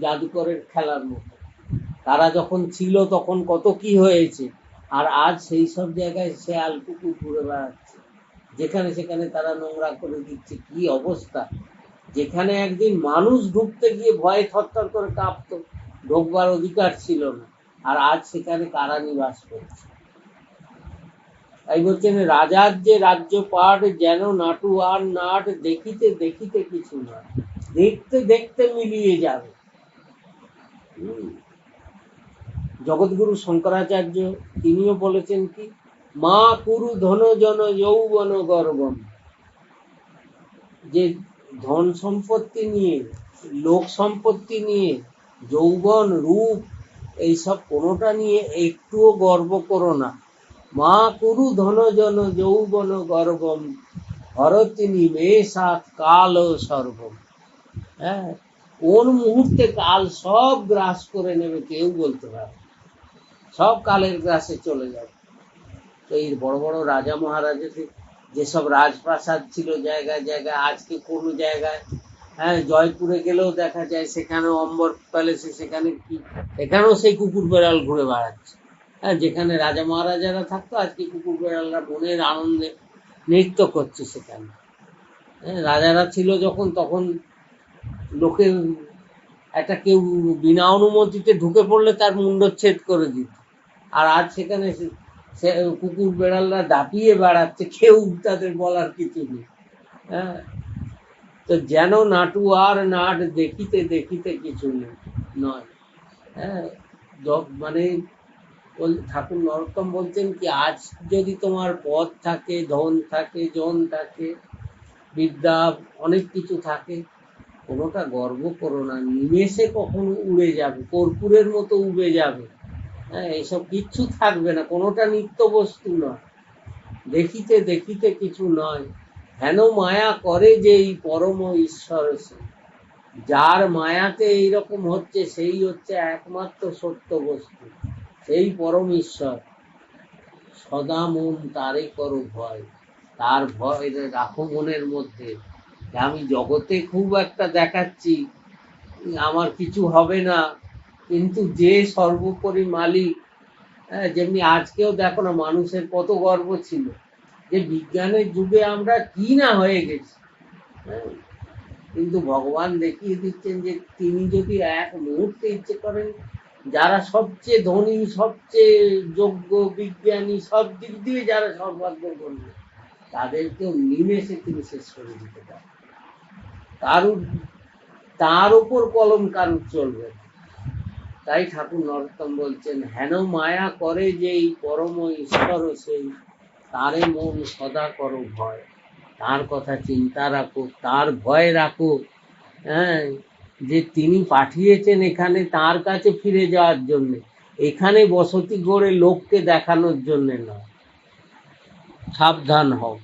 জাদুকরের খেলার মতো। তারা যখন ছিল তখন কত কি হয়েছে, আর আজ সেই সব জায়গায় শেয়াল কুকুর ঘুরে বেড়াচ্ছে, যেখানে সেখানে তারা নোংরা করে দিচ্ছে। কি অবস্থা! যেখানে একদিন মানুষ ঢুকতে গিয়ে ভয়ে থরথর করে কাঁপতো, ঢোকবার অধিকার ছিল না, আর আজ সেখানে কারা নিবাস করছে। তাই বলছেন, রাজার যে রাজ্য পাট যেন নাটু আর নাট, দেখিতে দেখিতে কিছু না, দেখতে দেখতে মিলিয়ে যাবে। জগৎগুরু শঙ্করাচার্য তিনিও বলেছেন কি, মা কুরু ধন জন যৌবন গর্বম, যে ধন সম্পত্তি নিয়ে, লোক সম্পত্তি নিয়ে, যৌবন রূপ, এইসব কোনোটা নিয়ে একটুও গর্ব করো না। মা কুরু ধন জন যৌবন গর্বম, হরতি নিমেষাৎ কাল সর্বম। হ্যাঁ, কোন মুহূর্তে কাল সব গ্রাস করে নেবে কেউ বলতে পারে, সব কালের গ্রাসে চলে যাবে। তো এই বড় বড় রাজা মহারাজাদের যেসব রাজপ্রাসাদ ছিল জায়গায় জায়গায়, আজকে কোনো জায়গায়, হ্যাঁ, জয়পুরে গেলেও দেখা যায় সেখানে অম্বর প্যালেসে, সেখানে কি, এখানেও সেই কুকুর বেড়াল ঘুরে বেড়াচ্ছে। হ্যাঁ, যেখানে রাজা মহারাজারা থাকতো, আজকে কুকুর বেড়ালরা মনের আনন্দে নৃত্য করছে সেখানে। হ্যাঁ, রাজারা ছিল যখন, তখন লোকে একটা কেউ বিনা অনুমতিতে ঢুকে পড়লে তার মুন্ডচ্ছেদ করে দিত, আর আজ সেখানে কুকুর বেড়ালরা দাপিয়ে বেড়াচ্ছে, কেউ তাদের বলার কিছু নেই। হ্যাঁ, তো যেন নাটু আর নাট, দেখিতে দেখিতে কিছু নেই নয়। হ্যাঁ, মানে ঠাকুর নরোত্তম বলছেন কি, আজ যদি তোমার পদ থাকে, ধন থাকে, জন থাকে, বিদ্যা, অনেক কিছু থাকে, কোনোটা গর্ব করো না, নিমেষে কখনো উড়ে যাবে, কর্পূরের মতো উড়ে যাবে। হ্যাঁ, এসব কিচ্ছু থাকবে না, কোনোটা নিত্য বস্তু নয়, দেখিতে দেখিতে কিছু নয়। হেন মায়া করে যে এই পরম ঈশ্বর, যার মায়াতে এইরকম হচ্ছে, সেই হচ্ছে একমাত্র সত্য বস্তু, সেই পরম ঈশ্বর। সদা মন তারে করো ভয়, তার ভয় রাখো মনের মধ্যে। আমি জগতে খুব একটা দেখাচ্ছি, আমার কিছু হবে না, কিন্তু যে সর্বোপরি মালিক, হ্যাঁ, যেমনি আজকেও দেখো না, মানুষের কত গর্ব ছিল যে বিজ্ঞানের যুগে আমরা কি না হয়ে গেছি। হ্যাঁ, কিন্তু ভগবান দেখিয়ে দিচ্ছেন যে তিনি যদি এক মুহূর্তে ইচ্ছে করেন, যারা সবচেয়ে ধনী, সবচেয়ে যোগ্য, বিজ্ঞানী, সব দিক দিয়ে যারা সর্বাগ্র করবে, তাদেরকেও নিমেষে তিনি শেষ করে দিতে পারেন। তার উপর কলম কারুর চলবে। তাই ঠাকুর নরোত্তম বলছেন, হেন মায়া করে যে এই পরম ঈশ্বর, সেই তারে মন সদা করো ভয়, তার কথা চিন্তা রাখো, তার ভয় রাখো। হ্যাঁ, যে তিনি পাঠিয়েছেন এখানে তার কাছে ফিরে যাওয়ার জন্য, এখানে বসতি গড়ে লোককে দেখানোর জন্য নয়। সাবধান হও।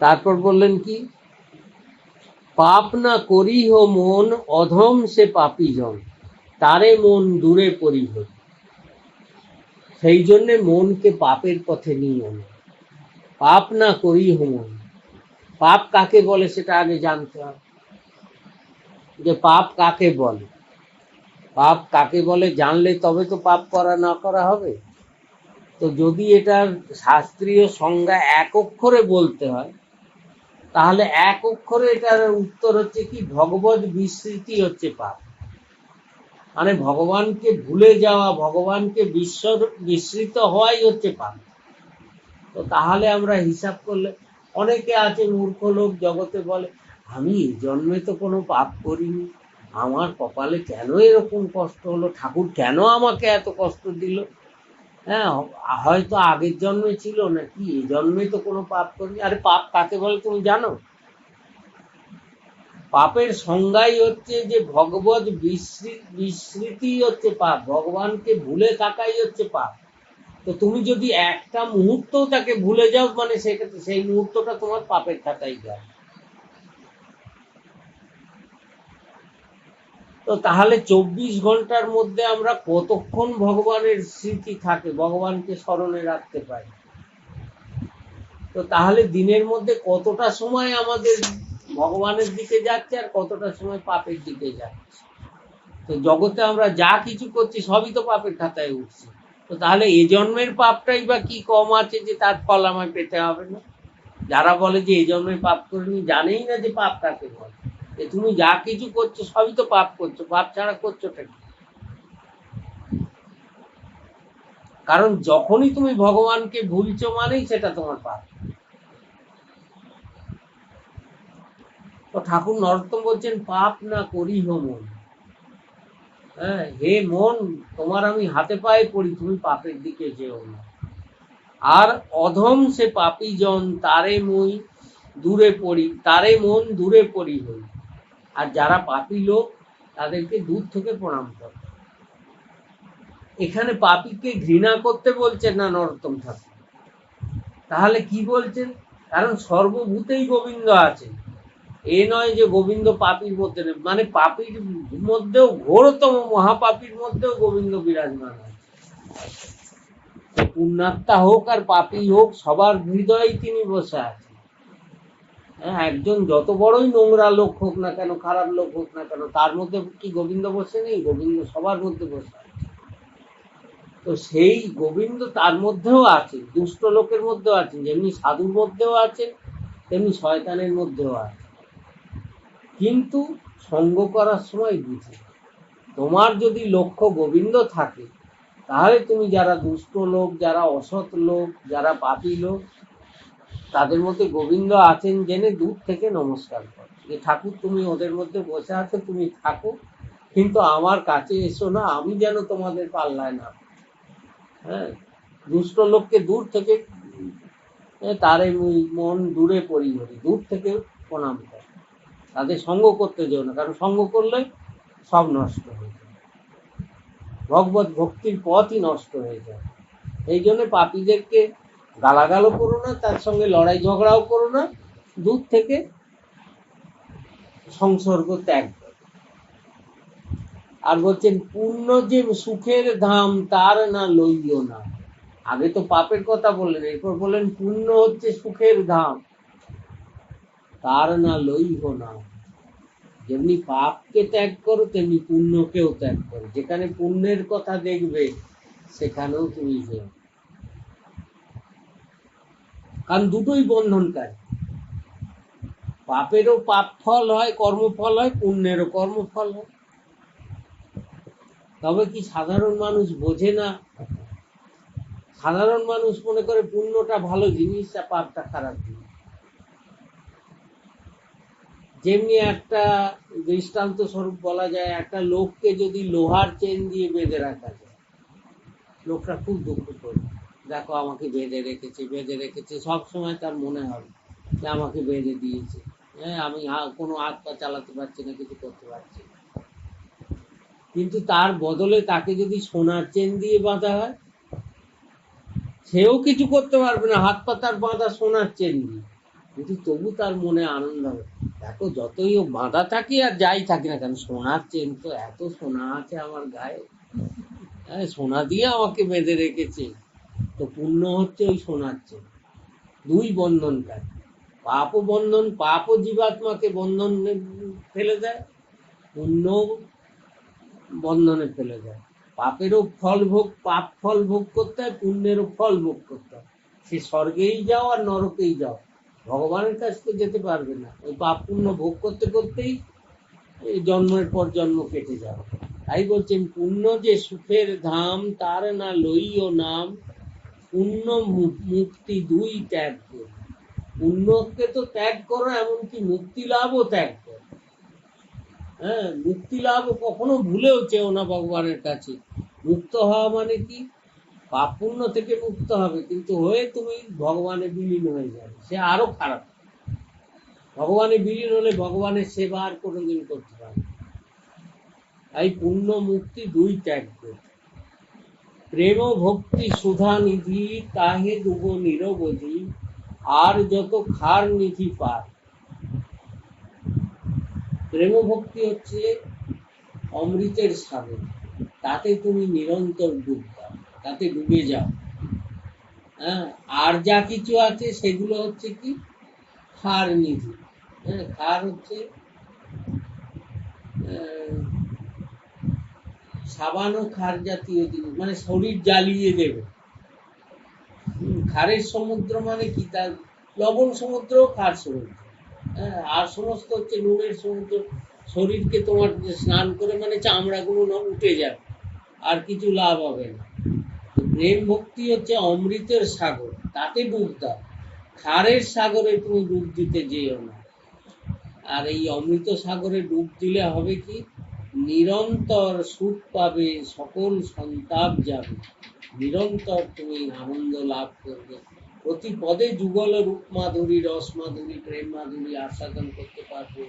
তারপর বললেন কি, পাপ না করিহ মন, অধম সে পাপী জন, তারে মন দূরে পরিহ। সেই জন্যে মনকে পাপের পথে নিয়ে না। পাপ না করিহ মন, পাপ কাকে বলে সেটা আগে জানতে হবে, যে পাপ কাকে বলে। পাপ কাকে বলে জানলে তবে তো পাপ করা না করা হবে। তো যদি এটার শাস্ত্রীয় সংজ্ঞা এক অক্ষরে বলতে হয়, তাহলে এক অক্ষরে এটার উত্তর হচ্ছে কি, ভগবত বিস্মৃতি হচ্ছে পাপ। মানে ভগবানকে ভুলে যাওয়া, ভগবানকে বিস্মৃত হওয়াই হচ্ছে পাপ। তো তাহলে আমরা হিসাব করলে, অনেকে আছে মূর্খ লোক জগতে বলে, আমি এই জন্মে তো কোনো পাপ করিনি, আমার কপালে কেন এরকম কষ্ট হলো, ঠাকুর কেন আমাকে এত কষ্ট দিল। হ্যাঁ, হয়তো আগের জন্মে ছিল, নাকি এই জন্মে তো কোনো পাপ করিনি। আরে পাপ কাকে বলে তুমি জানো? পাপের সংজ্ঞাই হচ্ছে যে ভগবত বিস্মৃতি হচ্ছে পাপ, ভগবানকে ভুলে থাকাই হচ্ছে পাপ। তো তুমি যদি একটা মুহূর্ত তাকে ভুলে যাও, মানে সেক্ষেত্রে সেই মুহূর্তটা তোমার পাপের খাতায় যায়। তো তাহলে 24 ঘন্টার মধ্যে আমরা কতক্ষণ ভগবানের স্মৃতি থাকে, ভগবানকে স্মরণে রাখতে পারি? তো তাহলে দিনের মধ্যে কতটা সময় আমাদের ভগবানের দিকে যাচ্ছে আর কতটা সময় পাপের দিকে যাচ্ছে? তো জগতে আমরা যা কিছু করছি সবই তো পাপের খাতায় উঠছে। তো তাহলে এ জন্মের পাপটাই বা কি কম আছে যে তার ফল আমায় পেতে হবে না? যারা বলে যে এই জন্মের পাপ করিনি জানেই না যে পাপ কাকে বলে। যে তুমি যা কিছু করছো সবই তো পাপ করছো, পাপ ছাড়া করছোটা কি? কারণ যখনই তুমি ভগবানকে ভুলছো মানেই সেটা তোমার পাপ। তো ঠাকুর নরোত্তম বলছেন পাপ না করি হো মন। হ্যাঁ, হে মন, তোমার আমি হাতে পায়ে পড়ি, তুমি পাপের দিকে যেও না। আর অধম সে পাপী জন তারে মই দূরে পড়ি, তারে মন দূরে পড়ি হই। আর যারা পাপী লোক তাদেরকে দূর থেকে প্রণাম করে। এখানে পাপীকে ঘৃণা করতে বলছেন না নরোত্তম ঠাকুর, তাহলে কি বলছেন? কারণ সর্বভূতেই গোবিন্দ আছে, এ নয় যে গোবিন্দ পাপীর মধ্যে নেই, মানে পাপীর মধ্যেও ঘোরতম মহাপাপীর মধ্যেও গোবিন্দ বিরাজমান আছে। পুণ্যাত্মা হোক আর পাপী হোক সবার হৃদয়েই তিনি বসে আছেন। হ্যাঁ, একজন যত বড়ই নোংরা লোক হোক না কেন, খারাপ লোক হোক না কেন, তার মধ্যে কি গোবিন্দ বসে নেই? গোবিন্দ সবার মধ্যে বসে আছে। তো সেই গোবিন্দ তার মধ্যেও আছে, দুষ্ট লোকের মধ্যেও আছেন, যেমনি সাধুর মধ্যেও আছেন তেমনি শয়তানের মধ্যেও আছে। কিন্তু সঙ্গ করার সময় বুঝে, তোমার যদি লক্ষ্য গোবিন্দ থাকে তাহলে তুমি যারা দুষ্ট লোক, যারা অসৎ লোক, যারা পাপী লোক, তাদের মধ্যে গোবিন্দ আছেন জেনে দূর থেকে নমস্কার করো, যে ঠাকুর তুমি ওদের মধ্যে বসে আছো, তুমি থাকো, কিন্তু আমার কাছে এসো না, আমি যেন তোমাদের পাল্লায় না। হ্যাঁ, দুষ্ট লোককে দূর থেকে তারে মন দূরে পড়ি হরি, দূর থেকে প্রণাম করে, তাদের সঙ্গ করতে যেও না, কারণ সঙ্গ করলে সব নষ্ট হয়ে যায়, ভগবত ভক্তির পথই নষ্ট হয়ে যায়। এই জন্য পাপীদেরকে গালাগালও করো না, তার সঙ্গে লড়াই ঝগড়াও করো না, দূর থেকে সংসর্গ ত্যাগ করো। আর বলছেন পুণ্য যে সুখের ধাম তার না লইও না। আগে তো পাপের কথা বললেন, এরপর বললেন পুণ্য হচ্ছে সুখের ধাম, তার না লইও না। যেমনি পাপকে ত্যাগ করো তেমনি পুণ্যকেও ত্যাগ করো, যেখানে পুণ্যের কথা দেখবে সেখানেও তুমি যেও, কারণ দুটোই বন্ধনকারী। পাপেরও পাপ ফল হয়, কর্মফল হয়, পুণ্যেরও কর্মফল হয়। তবে কি সাধারণ মানুষ বোঝে না? সাধারণ মানুষ মনে করে পুণ্যটা ভালো জিনিস আর পাপটা খারাপ জিনিস। যেমনি একটা দৃষ্টান্ত স্বরূপ বলা যায়, একটা লোককে যদি লোহার চেন দিয়ে বেঁধে রাখা যায়, লোকটা খুব দুঃখ করবে, দেখো আমাকে বেঁধে রেখেছে, সব সময় তার মনে হবে যে আমাকে বেঁধে দিয়েছে, হ্যাঁ, আমি কোনো হাত পা চালাতে পারছি না, কিছু করতে পারছি না। কিন্তু তার বদলে তাকে যদি সোনার চেন দিয়ে বাঁধা হয়, সেও কিছু করতে পারবে না, হাত পা তার বাঁধা সোনার চেন দিয়ে, কিন্তু তবু তার মনে আনন্দ হবে, দেখো যতই ও বাঁধা থাকি আর যাই থাকি না কেন, সোনার চেন তো, এত সোনা আছে আমার গায়ে, হ্যাঁ, সোনা দিয়ে আমাকে বেঁধে রেখেছে। তো পুণ্য হচ্ছে ওই সোনার চেন, দুই বন্ধনকারী। পাপও বন্ধন, পাপও জীবাত্মাকে বন্ধনে ফেলে দেয়, পুণ্য বন্ধনে ফেলে দেয়। পাপেরও ফল ভোগ, পাপ ফল ভোগ করতে হয়, পুণ্যেরও ফল ভোগ করতে হয়। সে স্বর্গেই যাও আর নরকেই যাও, ভগবানের কাছে তো যেতে পারবে না, ওই পাপ পুণ্য ভোগ করতে করতেই জন্মের পর জন্ম কেটে যাবে। তাই বলছেন পুণ্য যে সুখের ধাম তার না লইও নাম, পুণ্য মুক্তি দুই ত্যাগ করো। পুণ্যকে তো ত্যাগ করো, এমনকি মুক্তি লাভও ত্যাগ করো। হ্যাঁ, মুক্তি লাভ কখনো ভুলেও চেও না ভগবানের কাছে। মুক্ত হওয়া মানে কি? পাপ পুণ্য থেকে মুক্ত হবে, কিন্তু হয়ে তুমি ভগবানে বিলীন হয়ে যাবে, সে আরো খারাপ। ভগবানে বিলীন হলে ভগবানের সেবা আর কোনোদিন করতে পারবে। তাই পুণ্য মুক্তি দুই ত্যাগ করে। প্রেম ভক্তি সুধা নিধি তাহে দুব নিরবধি, আর যত খার নিধি পার। প্রেম ভক্তি হচ্ছে অমৃতের সাগর, তাতে তুমি নিরন্তর ডুব দাও, তাতে ডুবে যাও। হ্যাঁ, আর যা কিছু আছে সেগুলো হচ্ছে কি ক্ষার নিধি। হ্যাঁ, ক্ষার হচ্ছে সাবান ও ক্ষার জাতীয় জিনিস, মানে শরীর জ্বালিয়ে দেবে। ক্ষারের সমুদ্র মানে কি, তার লবণ সমুদ্র, ক্ষার সমুদ্র। হ্যাঁ, আর সমস্ত হচ্ছে নুনের সমুদ্র। শরীরকে তোমার স্নান করে মানে চামড়াগুলো উঠে যাবে, আর কিছু লাভ হবে না। প্রেম ভক্তি হচ্ছে অমৃতের সাগর, তাতে ডুব দাও। ক্ষারের সাগরে তুমি ডুব দিতে যেও না। আর এই অমৃত সাগরে ডুব দিলে হবে কি, নিরন্তর সুখ পাবে, সকল সন্তাপ যাবে, নিরন্তর তুমি আনন্দ লাভ করবে। প্রতি পদে যুগল রূপ মাধুরী, রস মাধুরী, প্রেম মাধুরী আস্বাদন করতে পারবে।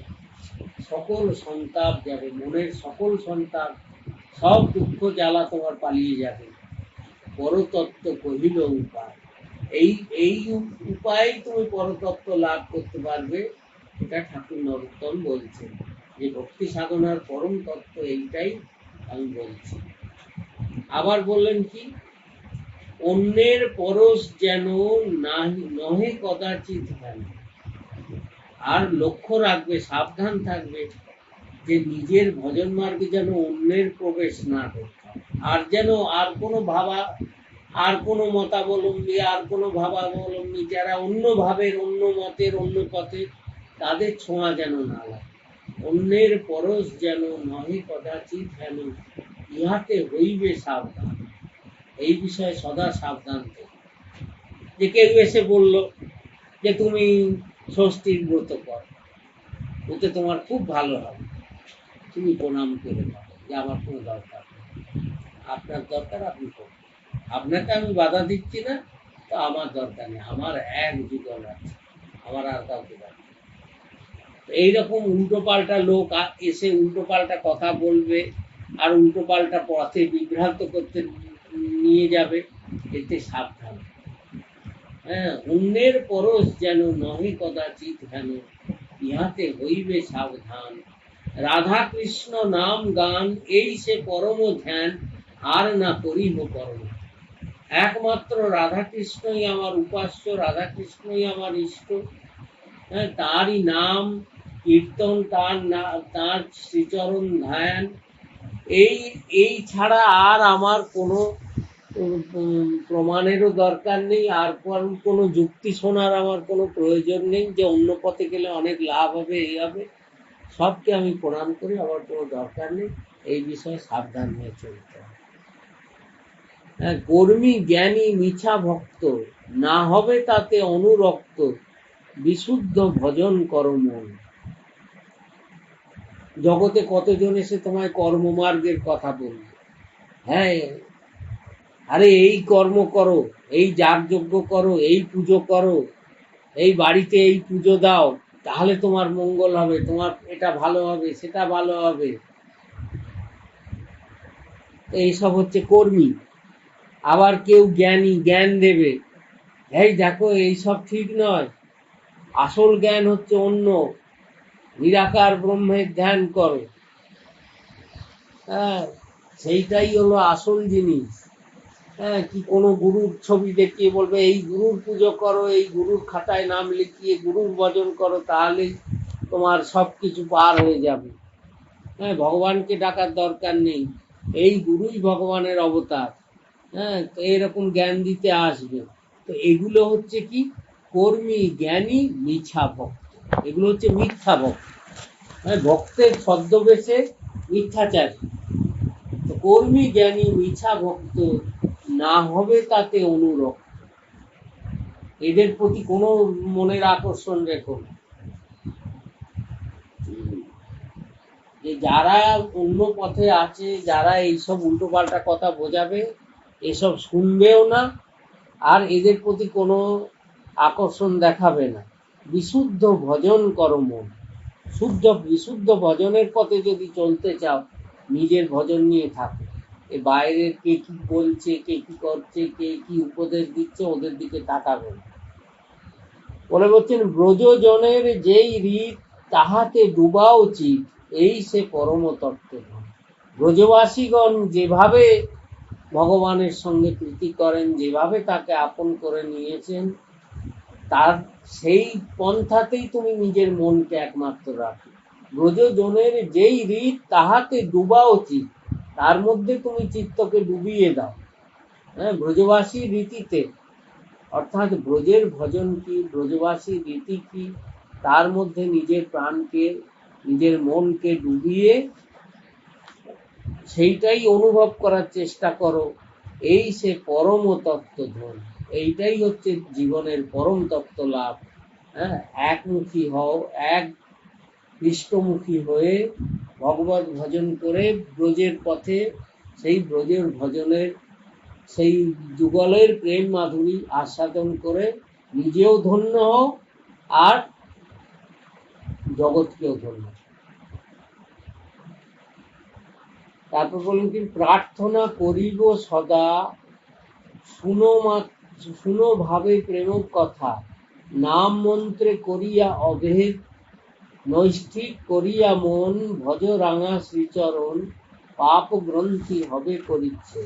সকল সন্তাপ যাবে, মনের সকল সন্তাপ, সব দুঃখ জ্বালা তোমার পালিয়ে যাবে। পরতত্ত্ব কহিল উপায়, এই এই উপায়ে তুমি পরতত্ত্ব লাভ করতে পারবে। এটা ঠাকুর নরোত্তম বলছেন যে ভক্তি সাধনার পরম তত্ত্ব এইটাই আমি বলছি। আবার বললেন কি, অন্যের পরশ যেন নহে কদাচিৎ হেন। আর লক্ষ্য রাখবে, সাবধান থাকবে যে নিজের ভজন মার্গে যেন অন্যের প্রবেশ না করতে, আর যেন আর কোনো ভাবা, আর কোনো মতাবলম্বী, আর কোনো ভাবাবলম্বী যারা অন্য ভাবের, অন্য মতের, অন্য পথে, তাদের ছোঁয়া যেন না লাগে। অন্যের পরশ যেন নহে কদাচিৎ হেন, ইহাতে হইবে সাবধান। এই বিষয়ে সদা সাবধান থেকে। যে কেউ এসে বলল যে তুমি ষষ্ঠীর ব্রত কর, ওতে তোমার খুব ভালো হবে, তুমি প্রণাম করে দাও যে আমার কোনো দরকার নেই, আপনার দরকার আপনি করুন, আপনাকে আমি বাধা দিচ্ছি না, তো আমার দরকার নেই, আমার এক যুগল আছে, আমার আর কাউকে দরকার। এইরকম উল্টো পাল্টা লোক এসে উল্টো পাল্টা কথা বলবে, আর উল্টো পাল্টা পথে বিভ্রান্ত করতে নিয়ে যাবে, এতে সাবধান। হ্যাঁ, অন্যের পরশ যেন নহে কদাচিৎ হেন, ইহাতে হইবে সাবধান। রাধা কৃষ্ণ নাম গান, এই সে পরম ধ্যান, আর না করিব পরম। একমাত্র রাধা কৃষ্ণই আমার উপাস্য, রাধা কৃষ্ণই আমার ইষ্ট। হ্যাঁ, তারই নাম কীর্তন, তার শ্রীচরণ ধ্যান, এই এই ছাড়া আর আমার কোনো প্রমাণেরও দরকার নেই, আর কোনো যুক্তি শোনার আমার কোনো প্রয়োজন নেই যে অন্য পথে গেলে অনেক লাভ হবে, এই হবে। সবকে আমি প্রণাম করি, আমার কোনো দরকার নেই। এই বিষয়ে সাবধান হয়ে চলতে হবে। হ্যাঁ, কর্মী জ্ঞানী মিছা ভক্ত, না হবে তাতে অনুরক্ত, বিশুদ্ধ ভজন কর মন। জগতে কতজন এসে তোমায় কর্মমার্গের কথা বলবে। হ্যাঁ, আরে এই কর্ম করো, এই যাগযজ্ঞ করো, এই পুজো করো, এই বাড়িতে এই পুজো দাও, তাহলে তোমার মঙ্গল হবে, তোমার এটা ভালো হবে, সেটা ভালো হবে। এইসব হচ্ছে কর্মী। আবার কেউ জ্ঞানী, জ্ঞান দেবে, এই দেখো এইসব ঠিক নয়, আসল জ্ঞান হচ্ছে অন্য, নিরাকার ব্রহ্মের ধ্যান করো। হ্যাঁ, সেইটাই হলো আসল জিনিস। হ্যাঁ, কি কোনো গুরুর ছবি দেখিয়ে বলবে এই গুরুর পুজো করো, এই গুরুর খাতায় নাম লিখিয়ে গুরুর ভজন করো, তাহলেই তোমার সব কিছু পার হয়ে যাবে। হ্যাঁ, ভগবানকে ডাকার দরকার নেই, এই গুরুই ভগবানের অবতার। হ্যাঁ, তো এরকম জ্ঞান দিতে আসবে। তো এগুলো হচ্ছে কি, কর্মী জ্ঞানী মিথ্যা ভক্ত, এগুলো হচ্ছে মিথ্যা ভক্ত। হ্যাঁ, ভক্তের ছদ্মবেশে মিথ্যাচারী। তো কর্মী জ্ঞানী মিছা ভক্ত, না হবে তাতে অনুরক্ত। এদের প্রতি কোনো মনের আকর্ষণ রেখো না। যে যারা অন্য পথে আছে, যারা এইসব উল্টো পাল্টা কথা বোঝাবে, এসব শুনবেও না, আর এদের প্রতি কোনো আকর্ষণ দেখাবে না। বিশুদ্ধ ভজন করো মন। বিশুদ্ধ ভজনের পথে যদি চলতে চাও, নিজের ভজন নিয়ে থাকো। এ বাইরের কে কি বলছে, কে কি করছে, কে কি উপদেশ দিচ্ছে, ওদের দিকে তাকাবে না। বলে বলছেন, ব্রজজনের যেই রীত, তাহাতে ডুবা উচিত, এই সে পরম তত্ত্ব। ব্রজবাসীগণ যেভাবে ভগবানের সঙ্গে প্রীতি করেন, যেভাবে তাকে আপন করে নিয়েছেন, তার সেই পন্থাতেই তুমি নিজের মনকে একমাত্র রাখো। ব্রজজনের যেই রীত তাহাতে ডুবা উচিত, তার মধ্যে তুমি চিত্তকে ডুবিয়ে দাও। হ্যাঁ, ব্রজবাসী রীতিতে, অর্থাৎ ব্রজের ভজন কি, ব্রজবাসী রীতি কি, তার মধ্যে নিজের প্রাণকে, নিজের মনকে ডুবিয়ে সেইটাই অনুভব করার চেষ্টা করো। এই সে পরম তত্ত্ব ধন, এইটাই হচ্ছে জীবনের পরম তত্ত্ব লাভ। হ্যাঁ, একমুখী হও, এক কৃষ্ণমুখী হয়ে ভগবত ভজন করে ব্রজের পথে, সেই ব্রজের ভজনের সেই যুগলের প্রেম মাধুরী আস্বাদন করে নিজেও ধন্য হও আর জগৎকেও ধন্য। তারপর বলুন কি, প্রার্থনা করিব সদা শুনো ভাবে প্রেম কথা, নাম মন্ত্রে করিয়া অভেদ, নৈষ্ঠিক করিয়া মন, ভজ রাঙা শ্রীচরণ, পাপ গ্রন্থি হবে করিচ্ছে।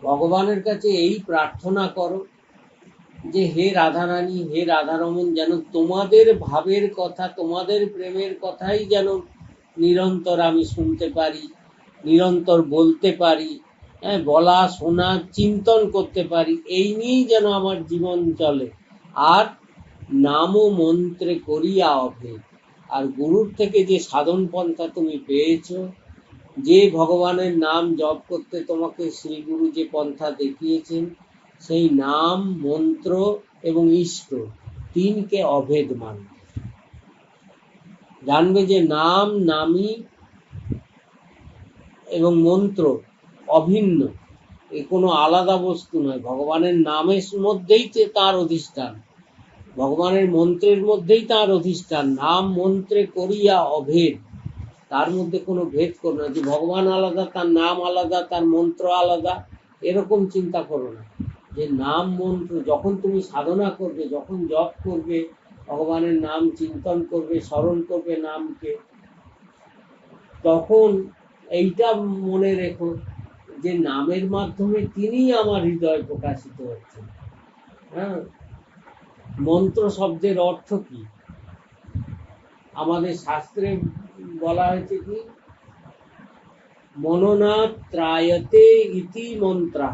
ভগবানের কাছে এই প্রার্থনা করো যে হে রাধারানী, হে রাধারমন, যেন তোমাদের ভাবের কথা, তোমাদের প্রেমের কথাই যেন নিরন্তর আমি শুনতে পারি, নিরন্তর বলতে পারি, হ্যাঁ, বলা শোনা চিন্তন করতে পারি, এই নিয়েই যেন আমার জীবন চলে। আর নাম ও মন্ত্রে করিয়া অভেদ, আর গুরুর থেকে যে সাধন পন্থা তুমি পেয়েছো, যে ভগবানের নাম জপ করতে তোমাকে শ্রী গুরু যে পন্থা দেখিয়েছেন, সেই নাম, মন্ত্র এবং ইষ্ট তিনকে অভেদ মানবে। জানবে যে নাম, নামী এবং মন্ত্র অভিন্ন, এ কোনো আলাদা বস্তু নয়। ভগবানের নামের মধ্যেই তার অধিষ্ঠান, ভগবানের মন্ত্রের মধ্যেই তার অধিষ্ঠান। নাম মন্ত্রে করিয়া অভেদ, তার মধ্যে কোনো ভেদ করো না যে ভগবান আলাদা, তার নাম আলাদা, তার মন্ত্র আলাদা, এরকম চিন্তা করো না। যে নাম মন্ত্র যখন তুমি সাধনা করবে, যখন জপ করবে, ভগবানের নাম চিন্তন করবে, স্মরণ করবে নামকে, তখন এইটা মনে রেখো যে নামের মাধ্যমে তিনি আমার হৃদয় প্রকাশিত হচ্ছেন। হ্যাঁ, মন্ত্র শব্দের অর্থ কি? আমাদের শাস্ত্রে বলা হয়েছে কি, মননাৎ ত্রায়তে ইতি মন্ত্রা,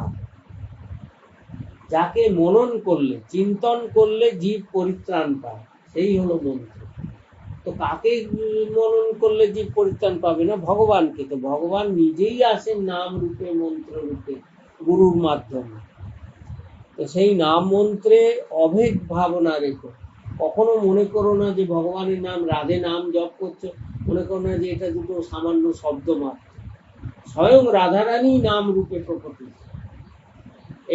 যাকে মনন করলে, চিন্তন করলে জীব পরিত্রাণ পায়, সেই হলো মন্ত্র। তো কাকে মনন করলে জীব পরিত্রাণ পাবে? না, ভগবানকে। তো ভগবান নিজেই আসেন নাম রূপে, মন্ত্র রূপে, গুরুর মাধ্যমে। তো সেই নাম মন্ত্রে অভেদ ভাবনা রেখো। কখনো মনে করো না যে ভগবানের নাম, রাধে নাম জপ করছো, মনে করো না যে এটা দুটো সামান্য শব্দ মাত্র। স্বয়ং রাধারানী নাম রূপে প্রকট,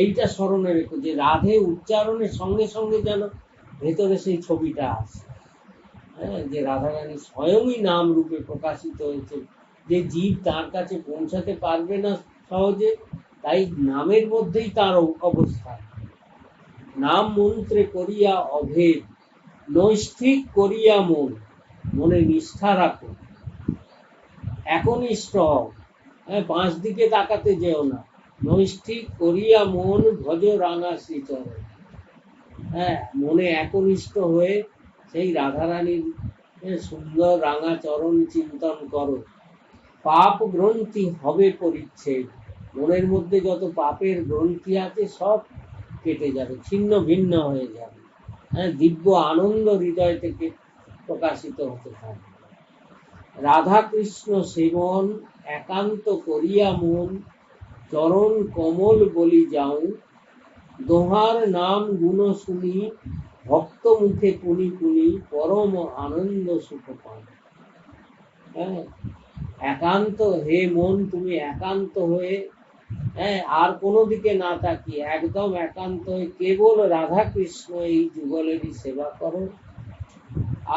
এইটা স্মরণে রেখো যে রাধে উচ্চারণের সঙ্গে সঙ্গে যেন ভেতরে সেই ছবিটা আসে। হ্যাঁ, যে রাধারানী স্বয়ংই নাম রূপে প্রকাশিত হয়েছে, যে জীব তার কাছে পৌঁছাতে পারবে না সহজে, তাই নামের মধ্যেই তার অবস্থান। নাম মন্ত্রে করিয়া অভেদ, নৈষ্ঠিক করিয়া মন, মনে নিষ্ঠা রাখো, একনিষ্ঠ হও। হ্যাঁ, পাঁচ দিকে তাকাতে যেও না। নৈষ্ঠিক করিয়া মন, ভজ রাঙা শ্রীচরণ। হ্যাঁ, মনে একনিষ্ঠ হয়ে সেই রাধারানীর সুন্দর রাঙা চরণ চিন্তন করো। পাপ গ্রন্থি হবে পরিচ্ছেদ, মনের মধ্যে যত পাপের গ্রন্থি আছে সব কেটে যাবে, ছিন্ন ভিন্ন হয়ে যাবে। হ্যাঁ, দিব্য আনন্দ হৃদয় থেকে প্রকাশিত হতে থাকবে। রাধা কৃষ্ণ সেবন একান্ত করিয়া মন, চরণ কমল বলি যাও, দোহার নাম গুণ শুনি, ভক্ত মুখে পুনি পুনি, পরম আনন্দ সুখ পান। হ্যাঁ, একান্ত, হে মন তুমি একান্ত হয়ে, হ্যাঁ, আর কোনো দিকে না তাকিয়ে একদম একান্ত হয়ে কেবল রাধা কৃষ্ণ এই যুগলেরই সেবা করো,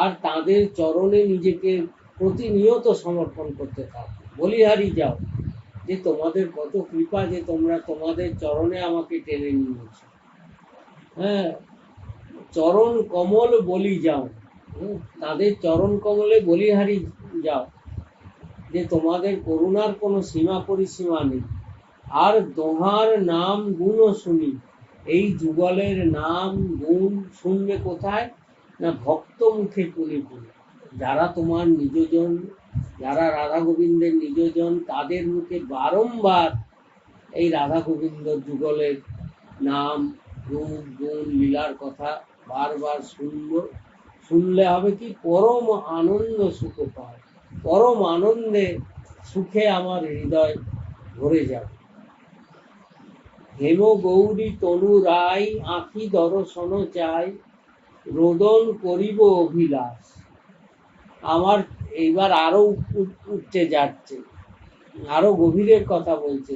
আর তাদের চরণে নিজেকে প্রতিনিয়ত সমর্পণ করতে থাকো। বলিহারি যাও যে তোমাদের কত কৃপা যে তোমরা তোমাদের চরণে আমাকে টেনে নিয়েছ। হ্যাঁ, চরণ কমল বলি যাও, তাদের চরণ কমলে বলিহারি যাও, যে তোমাদের করুণার কোনো সীমা পরিসীমা নেই। আর তোমার নাম গুণও শুনি। এই যুগলের নাম গুণ শুনবে কোথায়? না ভক্ত মুখে পুনি পুনি। যারা তোমার নিজজন, যারা রাধা গোবিন্দের নিজজন, তাদের মুখে বারংবার এই রাধা গোবিন্দ যুগলের নাম, রূপ, গুণ, লীলার কথা বারবার শুনলে হবে কি পরম আনন্দ সুখ পায়। পরম আনন্দে সুখে আমার হৃদয় ভরে যাবে। হেম গৌরী তনু রায় আঁখি দর্শন চাই, রোদন করিব অভিলাষ। আমার এইবার আরো উঠতে যাচ্ছে, আরো গভীরের কথা বলছে,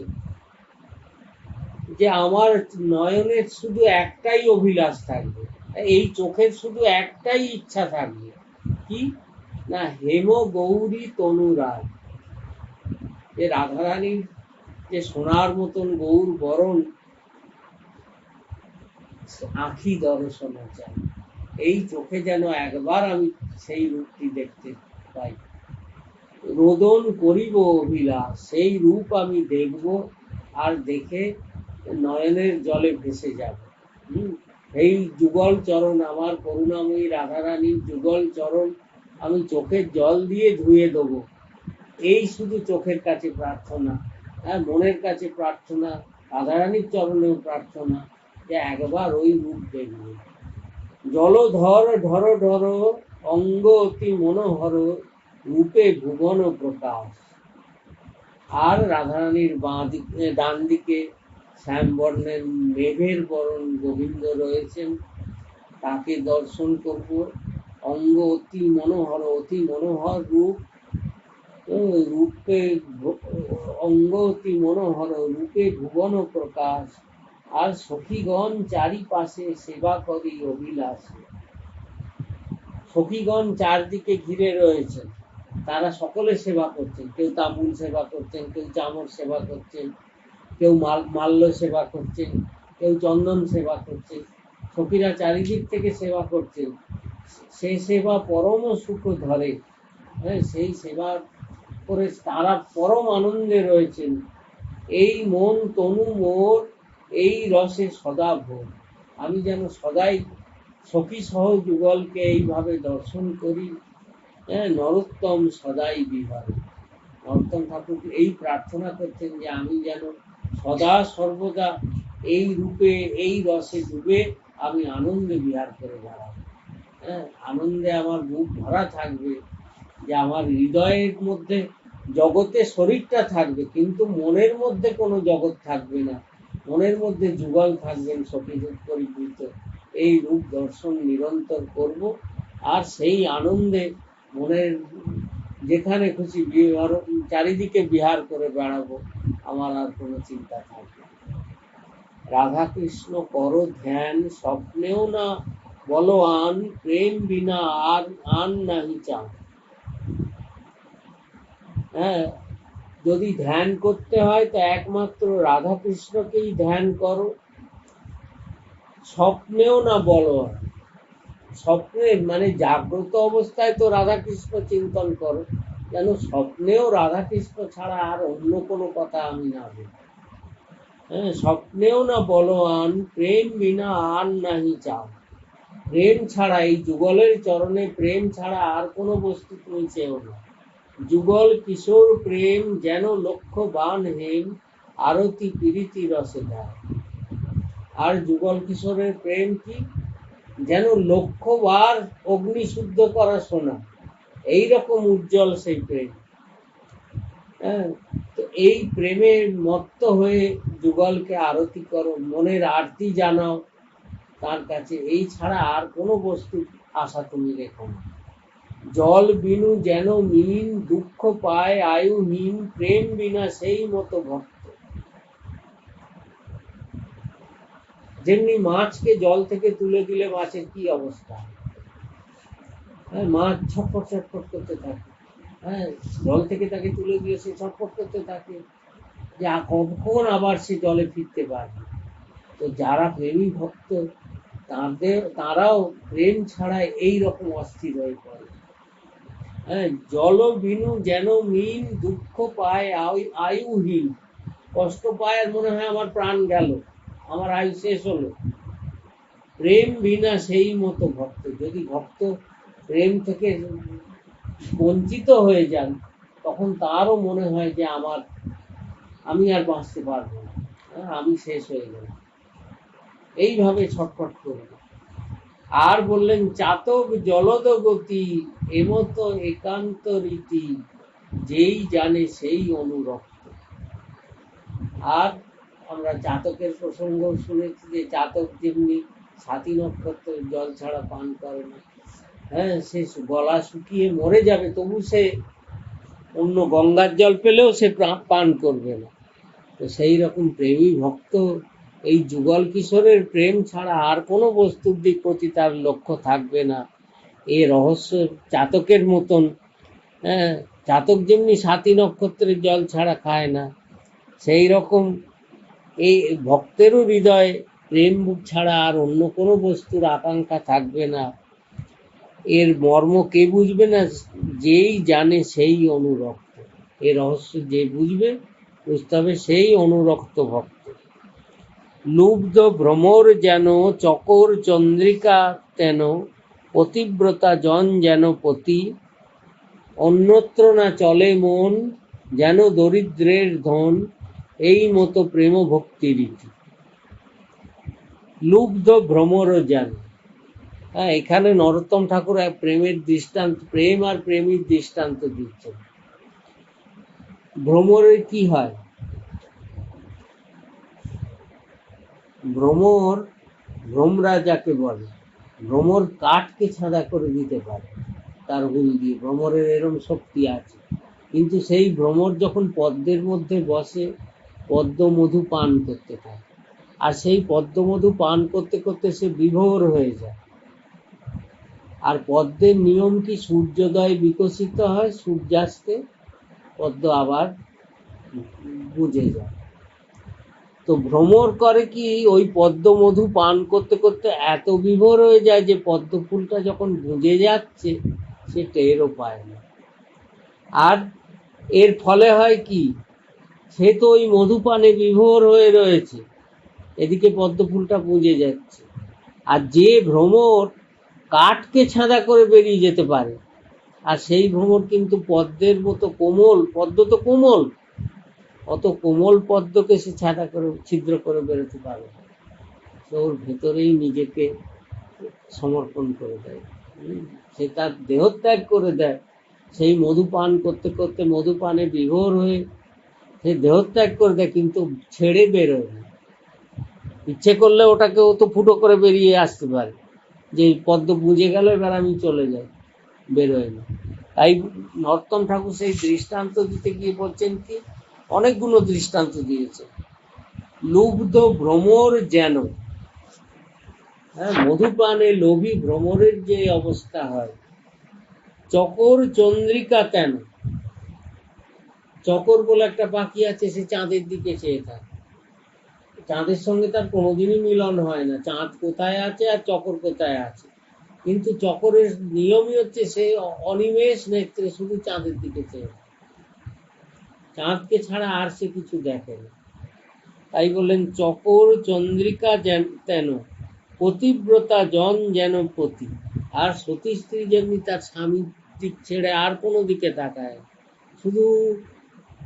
যে আমার নয়নের শুধু একটাই অভিলাষ থাকবে, এই চোখের শুধু একটাই ইচ্ছা থাকবে, কি না হেম গৌরী তনু রায়, যে রাধারানীর যে সোনার মতন গৌর বরণ, আঁখি দর্শন চাই। এই চোখে যেন একবার আমি সেই রূপটি দেখতে পাই। রোদন করিব অভিলাষ, সেই রূপ আমি দেখব, আর দেখে নয়নের জলে ভেসে যাব। এই যুগল চরণ, আমার করুণাময়ী রাধারানীর যুগল চরণ আমি চোখের জল দিয়ে ধুয়ে দেবো। এই শুধু চোখের কাছে প্রার্থনা, মনের কাছে প্রার্থনা, রাধারানীর চরণেও প্রার্থনা, যে একবার ওই রূপ দেখব। জলধর ঢর ঢর অঙ্গ অতি মনোহর, রূপে ভুবন প্রকাশ। আর রাধারানীর ডান দিকে শ্যামবর্ণের মেঘের বরণ গোবিন্দ রয়েছেন, তাকে দর্শন করব। অঙ্গ অতি মনোহর, অতি মনোহর রূপ, রূপে অঙ্গ অতি মনোহর, রূপে ভুবন প্রকাশ। আর সখীগণ চারিপাশে সেবা করি অভিলাষে। সখীগণ চারদিকে ঘিরে রয়েছেন, তারা সকলে সেবা করছেন। কেউ তাঁবুল সেবা করছেন, কেউ চামর সেবা করছেন, কেউ মাল্য সেবা করছেন, কেউ চন্দন সেবা করছেন। সখীরা চারিদিক থেকে সেবা করছেন। সে সেবা পরম সুখ ধরে, সেই সেবা করে তারা পরম আনন্দে রয়েছেন। এই মন তনু মোর এই রসে সদা ভোর। আমি যেন সদাই সখী সহ যুগলকে এইভাবে দর্শন করি। নরোত্তম সদাই বিহারে। নরোত্তম ঠাকুর এই প্রার্থনা করছেন, যে আমি যেন সদা সর্বদা এই রূপে, এই রসে ডুবে আমি আনন্দে বিহার করে বেড়াবো। আনন্দে আমার বুক ভরা থাকবে, যে আমার হৃদয়ের মধ্যে জগতে শরীরটা থাকবে, কিন্তু মনের মধ্যে কোনো জগৎ থাকবে না। মনের মধ্যে যুগল থাকবেন সখী রূপ পরিবৃত। এই রূপ দর্শন নিরন্তর করব, আর সেই আনন্দে মনের যেখানে খুশি চারিদিকে বিহার করে বেড়াবো, আমার আর কোনো চিন্তা থাকবে না। রাধা কৃষ্ণ করো ধ্যান, স্বপ্নেও না বলো আন, প্রেম বিনা আর আন নাহি চান। যদি ধ্যান করতে হয় তো একমাত্র রাধা কৃষ্ণকেই ধ্যান করো। স্বপ্নেও না বলো, স্বপ্নে মানে জাগ্রত অবস্থায় তো রাধা কৃষ্ণ চিন্তন করো, যেন স্বপ্নেও রাধা কৃষ্ণ ছাড়া আর অন্য কোনো কথা আমি না বলি। স্বপ্নেও না বলো আন, প্রেম বিনা আর নাহি চাও। প্রেম ছাড়া, এই যুগলের চরণে প্রেম ছাড়া আর কোনো বস্তু তুমি চেও না। যুগল কিশোর প্রেম যেন লক্ষ্যবান হেম, আরতি প্রীতি রসে দেয়। আর যুগল কিশোরের প্রেম কি? যেন লক্ষ্যবার অগ্নি শুদ্ধ করা সোনা, এইরকম উজ্জ্বল সেই প্রেম। তো এই প্রেমে মত্ত হয়ে যুগলকে আরতি করো, মনের আরতি জানাও তার কাছে। এই ছাড়া আর কোনো বস্তু আশা তুমি রেখো না। জল বিনু যেন মিন, দুঃখ পায় আয়ুহীন, প্রেম বিনা সেই মতো ভক্ত। যেমনি মাছকে জল থেকে তুলে দিলে মাছের কি অবস্থা, মাছ ছটফট ছটফট করতে থাকে। জল থেকে তাকে তুলে দিয়ে সে ছটফট করতে থাকে, যে কখন আবার সে জলে ফিরতে পারবে। তো যারা প্রেমী ভক্ত তারাও প্রেম ছাড়া এই রকম অস্থির হয়ে পড়ে। হ্যাঁ, জল বিনু যেন মিন, দুঃখ পায় আয়ুহীন, কষ্ট পায় আর মনে হয় আমার প্রাণ গেল, আমার আয়ু শেষ হলো। প্রেম বিনা সেই মতো ভক্ত, যদি ভক্ত প্রেম থেকে বঞ্চিত হয়ে যান, তখন তারও মনে হয় যে আমি আর বাঁচতে পারবো না, আমি শেষ হয়ে গেল, এইভাবে ছটফট করবে। আর বললেন চাতক জলদ গতি, এমত একান্ত রীতি, যেই জানে সেই অনুরক্ত। আর আমরা চাতকের প্রসঙ্গ শুনেছি যে চাতক যেমনি সাতী নক্ষত্রের জল ছাড়া পান করে না, হ্যাঁ, সে গলা শুকিয়ে মরে যাবে, তবু সে অন্য গঙ্গার জল পেলেও সে পান করবে না। তো সেই রকম প্রেমী ভক্ত এই যুগল কিশোরের প্রেম ছাড়া আর কোনো বস্তুর দিক প্রতি তার লক্ষ্য থাকবে না। এ রহস্য চাতকের মতন, হ্যাঁ, চাতক যেমনি সাতী নক্ষত্রের জল ছাড়া খায় না, সেই রকম এই ভক্তেরও হৃদয়ে প্রেম ছাড়া আর অন্য কোনো বস্তুর আকাঙ্ক্ষা থাকবে না। এর মর্ম কে বুঝবে না? যেই জানে সেই অনুরক্ত। এ রহস্য যে বুঝবে, বুঝতে হবে সেই অনুরক্ত ভক্ত। লুব্ধ ভ্রমর যেন চকর চন্দ্রিকা তেন, পতিব্রতা জন যেন পতি, অন্যত্র না চলে মন, যেন দরিদ্রের ধন, এই মতো প্রেম ভক্তি রীতি। লুব্ধ ভ্রমর যেন, হ্যাঁ, এখানে নরোত্তম ঠাকুর এক প্রেমের দৃষ্টান্ত, প্রেম আর প্রেমীর দৃষ্টান্ত দিচ্ছেন। ভ্রমরের কি হয়? ভ্রমরা যাকে বলে, ভ্রমর কাঠকে ছাঁদা করে দিতে পারে তার হুল দিয়ে, ভ্রমরের এরম শক্তি আছে। কিন্তু সেই ভ্রমর যখন পদ্মের মধ্যে বসে, পদ্ম মধু পান করতে থাকে, আর সেই পদ্ম মধু পান করতে করতে সে বিভোর হয়ে যায়। আর পদ্মের নিয়ম কি? সূর্যোদয় বিকশিত হয়, সূর্যাস্তে পদ্ম আবার বুঝে যায়। তো ভ্রমর করে কি, ওই পদ্ম মধু পান করতে করতে এত বিভোর হয়ে যায় যে পদ্ম ফুলটা যখন বুঝে যাচ্ছে সে টেরও পায় না। আর এর ফলে হয় কি, সে তো ওই মধুপানে বিভোর হয়ে রয়েছে, এদিকে পদ্ম ফুলটা বুঝে যাচ্ছে। আর যে ভ্রমর কাঠকে ছাঁদা করে বেরিয়ে যেতে পারে, আর সেই ভ্রমর কিন্তু পদ্মের মতো কোমল, পদ্ম তো কোমল, অত কোমল পদ্মকে সে ছাঁদা করে ছিদ্র করে বেরোতে পারে, সে ওর ভেতরেই নিজেকে সমর্পণ করে দেয়, সে তার দেহত্যাগ করে দেয়। সেই মধু পান করতে করতে মধুপানে বিভোর হয়ে সে দেহত্যাগ করে দেয়, কিন্তু ছেড়ে বেরোয় না। ইচ্ছে করলে ওটাকে ও তো ফুটো করে বেরিয়ে আসতে পারে, যে পদ্ম বুঝে গেল এবার আমি চলে যাই, বেরোয় না। তাই নরোত্তম ঠাকুর সেই দৃষ্টান্ত দিতে গিয়ে বলছেন কি, অনেকগুলো দৃষ্টান্ত দিয়েছে। লুব্ধ ভ্রমর যেন, হ্যাঁ, মধুপানে লোভী ভ্রমরের যে অবস্থা হয়। চকর চন্দ্রিকা তেন, চকর বলে একটা পাখি আছে, সে চাঁদের দিকে চেয়ে থাকে, চাঁদের সঙ্গে তার কোনোদিনই মিলন হয় না, চাঁদ কোথায় আছে আর চকর কোথায় আছে, কিন্তু চকরের নিয়মই হচ্ছে সে অনিমেষ নেত্রে শুধু চাঁদের দিকে চেয়ে, চাঁদকে ছাড়া আর সে কিছু দেখে না। তাই বললেন চকর চন্দ্রিকা তেন, পতিব্রতা জন যেন পতি। আর সতী স্ত্রী যেমনি তার স্বামীর দিক ছেড়ে আর কোনো দিকে তাকায়, শুধু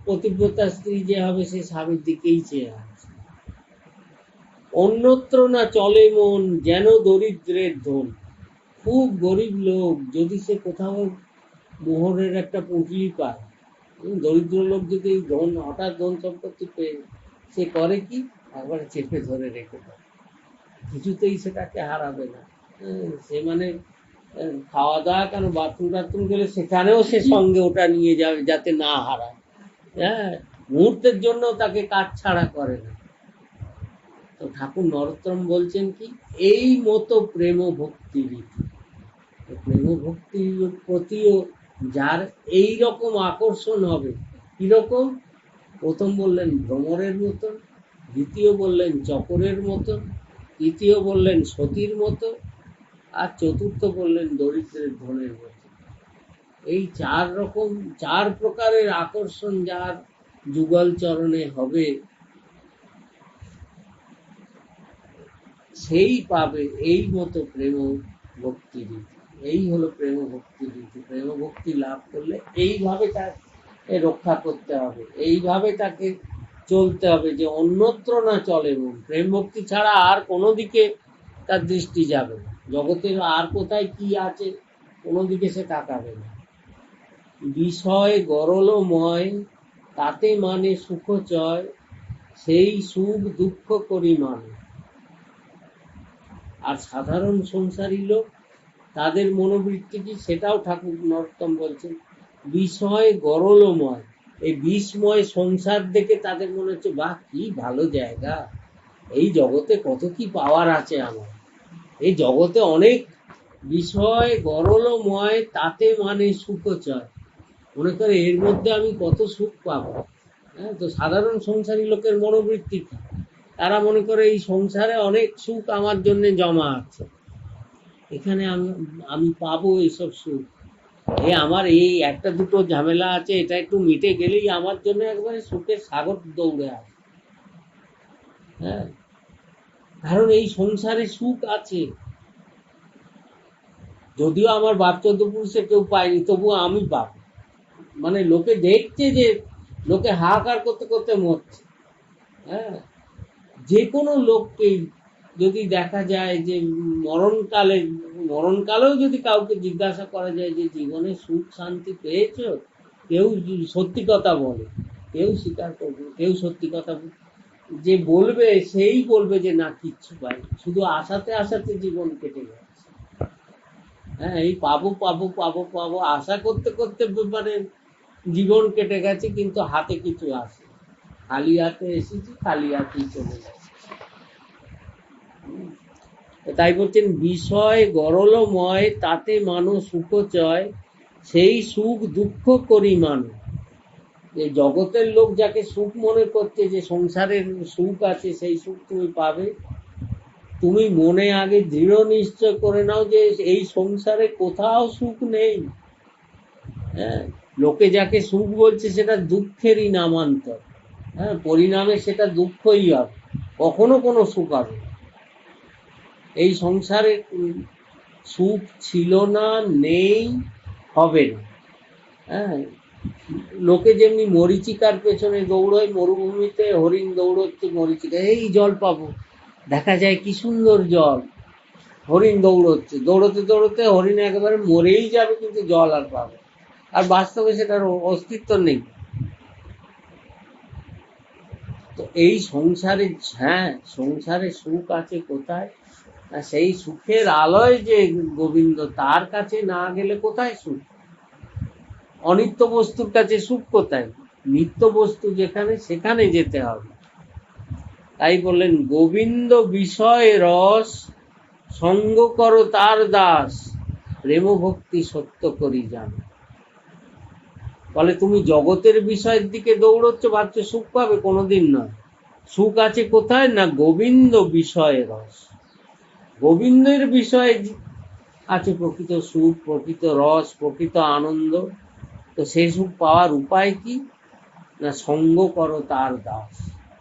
পতিব্রতা স্ত্রী যে হবে সে স্বামীর দিকেই চেয়ে আছে। অন্যত্র না চলে মন, যেন দরিদ্রের ধন। খুব গরিব লোক যদি সে কোথাও মোহরের একটা পুঁটলি পায়, দরিদ্র লোক যদি ধন, হঠাৎ ধন সম্পত্তি পেয়ে, সে করে কি, একবারে চেপে ধরে রেখে দেয়, কিছুতেই সেটাকে হারাবে না। সে মানে খাওয়া দাওয়া কেন, বাথরুম টাথরুম গেলে সেখানেও সে সঙ্গে ওটা নিয়ে যাবে যাতে না হারায়, হ্যাঁ, মুহূর্তের জন্য তাকে কাজ ছাড়া করে না। তো ঠাকুর নরোত্তম বলছেন কি, এই মতো প্রেম ভক্তি রীতি, প্রেম ভক্তির প্রতিও যার এই রকম আকর্ষণ হবে, কিরকম? প্রথম বললেন ভ্রমরের মতন, দ্বিতীয় বললেন চকরের মতন, তৃতীয় বললেন সতীর মতো, আর চতুর্থ বললেন দরিদ্রের ধনের মতো। এই চার প্রকারের আকর্ষণ যার যুগল চরণে হবে, সেই পাবে এই মতো প্রেম ভক্তি রীতি। এই হলো প্রেম ভক্তি রীতি। প্রেম ভক্তি লাভ করলে এইভাবে তাকে রক্ষা করতে হবে, এইভাবে তাকে চলতে হবে, যে অন্যত্র না চলে মন। প্রেম ভক্তি ছাড়া আর কোনো দিকে তার দৃষ্টি যাবে না, জগতের আর কোথায় কি আছে কোনো দিকে সে তাকাবে না। বিষয় গরলময়, তাতে মানে সুখ চয়, সেই সুখ দুঃখ করি মানে। আর সাধারণ সংসারী লোক, তাদের মনোবৃত্তি কি, সেটাও ঠাকুর নরোত্তম বলছেন। বিষয় গরলময়, এই বিষময় সংসার দেখে তাদের মনে হচ্ছে, বাহ কি ভালো জায়গা, এই জগতে কত কি পাওয়ার আছে আমার, এই জগতে অনেক বিষয় গরলময়, তাতে মানে সুখ চয়। মনে করে এর মধ্যে আমি কত সুখ পাবো। হ্যাঁ, তো সাধারণ সংসারী লোকের মনোবৃত্তি কি, তারা মনে করে এই সংসারে অনেক সুখ আমার জন্য জমা আছে, এখানে আমি পাবো এইসব সুখ। আমার এই একটা দুটো ঝামেলা আছে, এটা একটু মিটে গেলেই আমার জন্য একবারে সুখের সাগর দৌড়ে আসে। হ্যাঁ, কারণ এই সংসারে সুখ আছে, যদিও আমার বাপ চোদ্দ পুরুষে কেউ পায়নি, তবুও আমি পাবো। মানে লোকে দেখছে যে লোকে হাহাকার করতে করতে মরছে। হ্যাঁ, যে কোনো লোককে যদি দেখা যায় যে মরণকালেও যদি কাউকে জিজ্ঞাসা করা যায় যে জীবনে সুখ শান্তি পেয়েছ, কেউ সত্যি কথা বলে, কেউ স্বীকার করবে, কেউ সত্যি কথা যে বলবে সেই বলবে যে না, কিচ্ছু পাই, শুধু আশাতে আশাতে জীবন কেটে যাচ্ছে। হ্যাঁ, এই পাবো পাবো পাবো পাবো আশা করতে করতে মানে জীবন কেটে গেছে, কিন্তু হাতে কিছু আসে, খালি হাতে এসেছি, খালি হাতেই চলে যাচ্ছে। তাই বলছেন বিষয় গরলময়, তাতে মানুষ সুখ চয়, সেই সুখ দুঃখ করি মানুষ। এই জগতের লোক যাকে সুখ মনে করছে, যে সংসারের সুখ আছে, সেই সুখ তুমি পাবে, তুমি মনে আগে দৃঢ় নিশ্চয় করে নাও যে এই সংসারে কোথাও সুখ নেই। হ্যাঁ, লোকে যাকে সুখ বলছে সেটা দুঃখেরই নামান্তর। হ্যাঁ, পরিণামে সেটা দুঃখই হবে, কখনো কোনো সুখ হবে। এই সংসারে সুখ ছিল না, নেই, হবে না। হ্যাঁ, লোকে যেমনি মরীচিকার পেছনে দৌড়য়, মরুভূমিতে হরিণ দৌড়চ্ছে মরীচিকা, এই জল পাবো, দেখা যায় কি সুন্দর জল, হরিণ দৌড়চ্ছে, দৌড়তে দৌড়তে হরিণ একেবারে মরেই যাবে, কিন্তু জল আর পাবে, আর বাস্তবে সেটার অস্তিত্ব নেই। তো এই সংসারে, হ্যাঁ, সংসারে সুখ আছে কোথায়, সেই সুখের আলোয় যে গোবিন্দ, তার কাছে না গেলে কোথায় সুখ। অনিত্য বস্তুর কাছে সুখ কোথায়, নিত্য বস্তু যেখানে সেখানে যেতে হবে। তাই বললেন গোবিন্দ বিষয় রস, সঙ্গ করো তার দাস, প্রেম ভক্তি সত্য করি জানো। বলে তুমি জগতের বিষয়ের দিকে দৌড়চ্ছ, ভাবছো সুখ পাবে, কোনোদিন নয়। সুখ আছে কোথায় না, গোবিন্দ বিষয় রস, গোবিন্দের বিষয়ে আছে প্রকৃত সুখ, প্রকৃত রস, প্রকৃত আনন্দ। তো সেই সুখ পাওয়ার উপায় কি না, সঙ্গ করো তার দাস।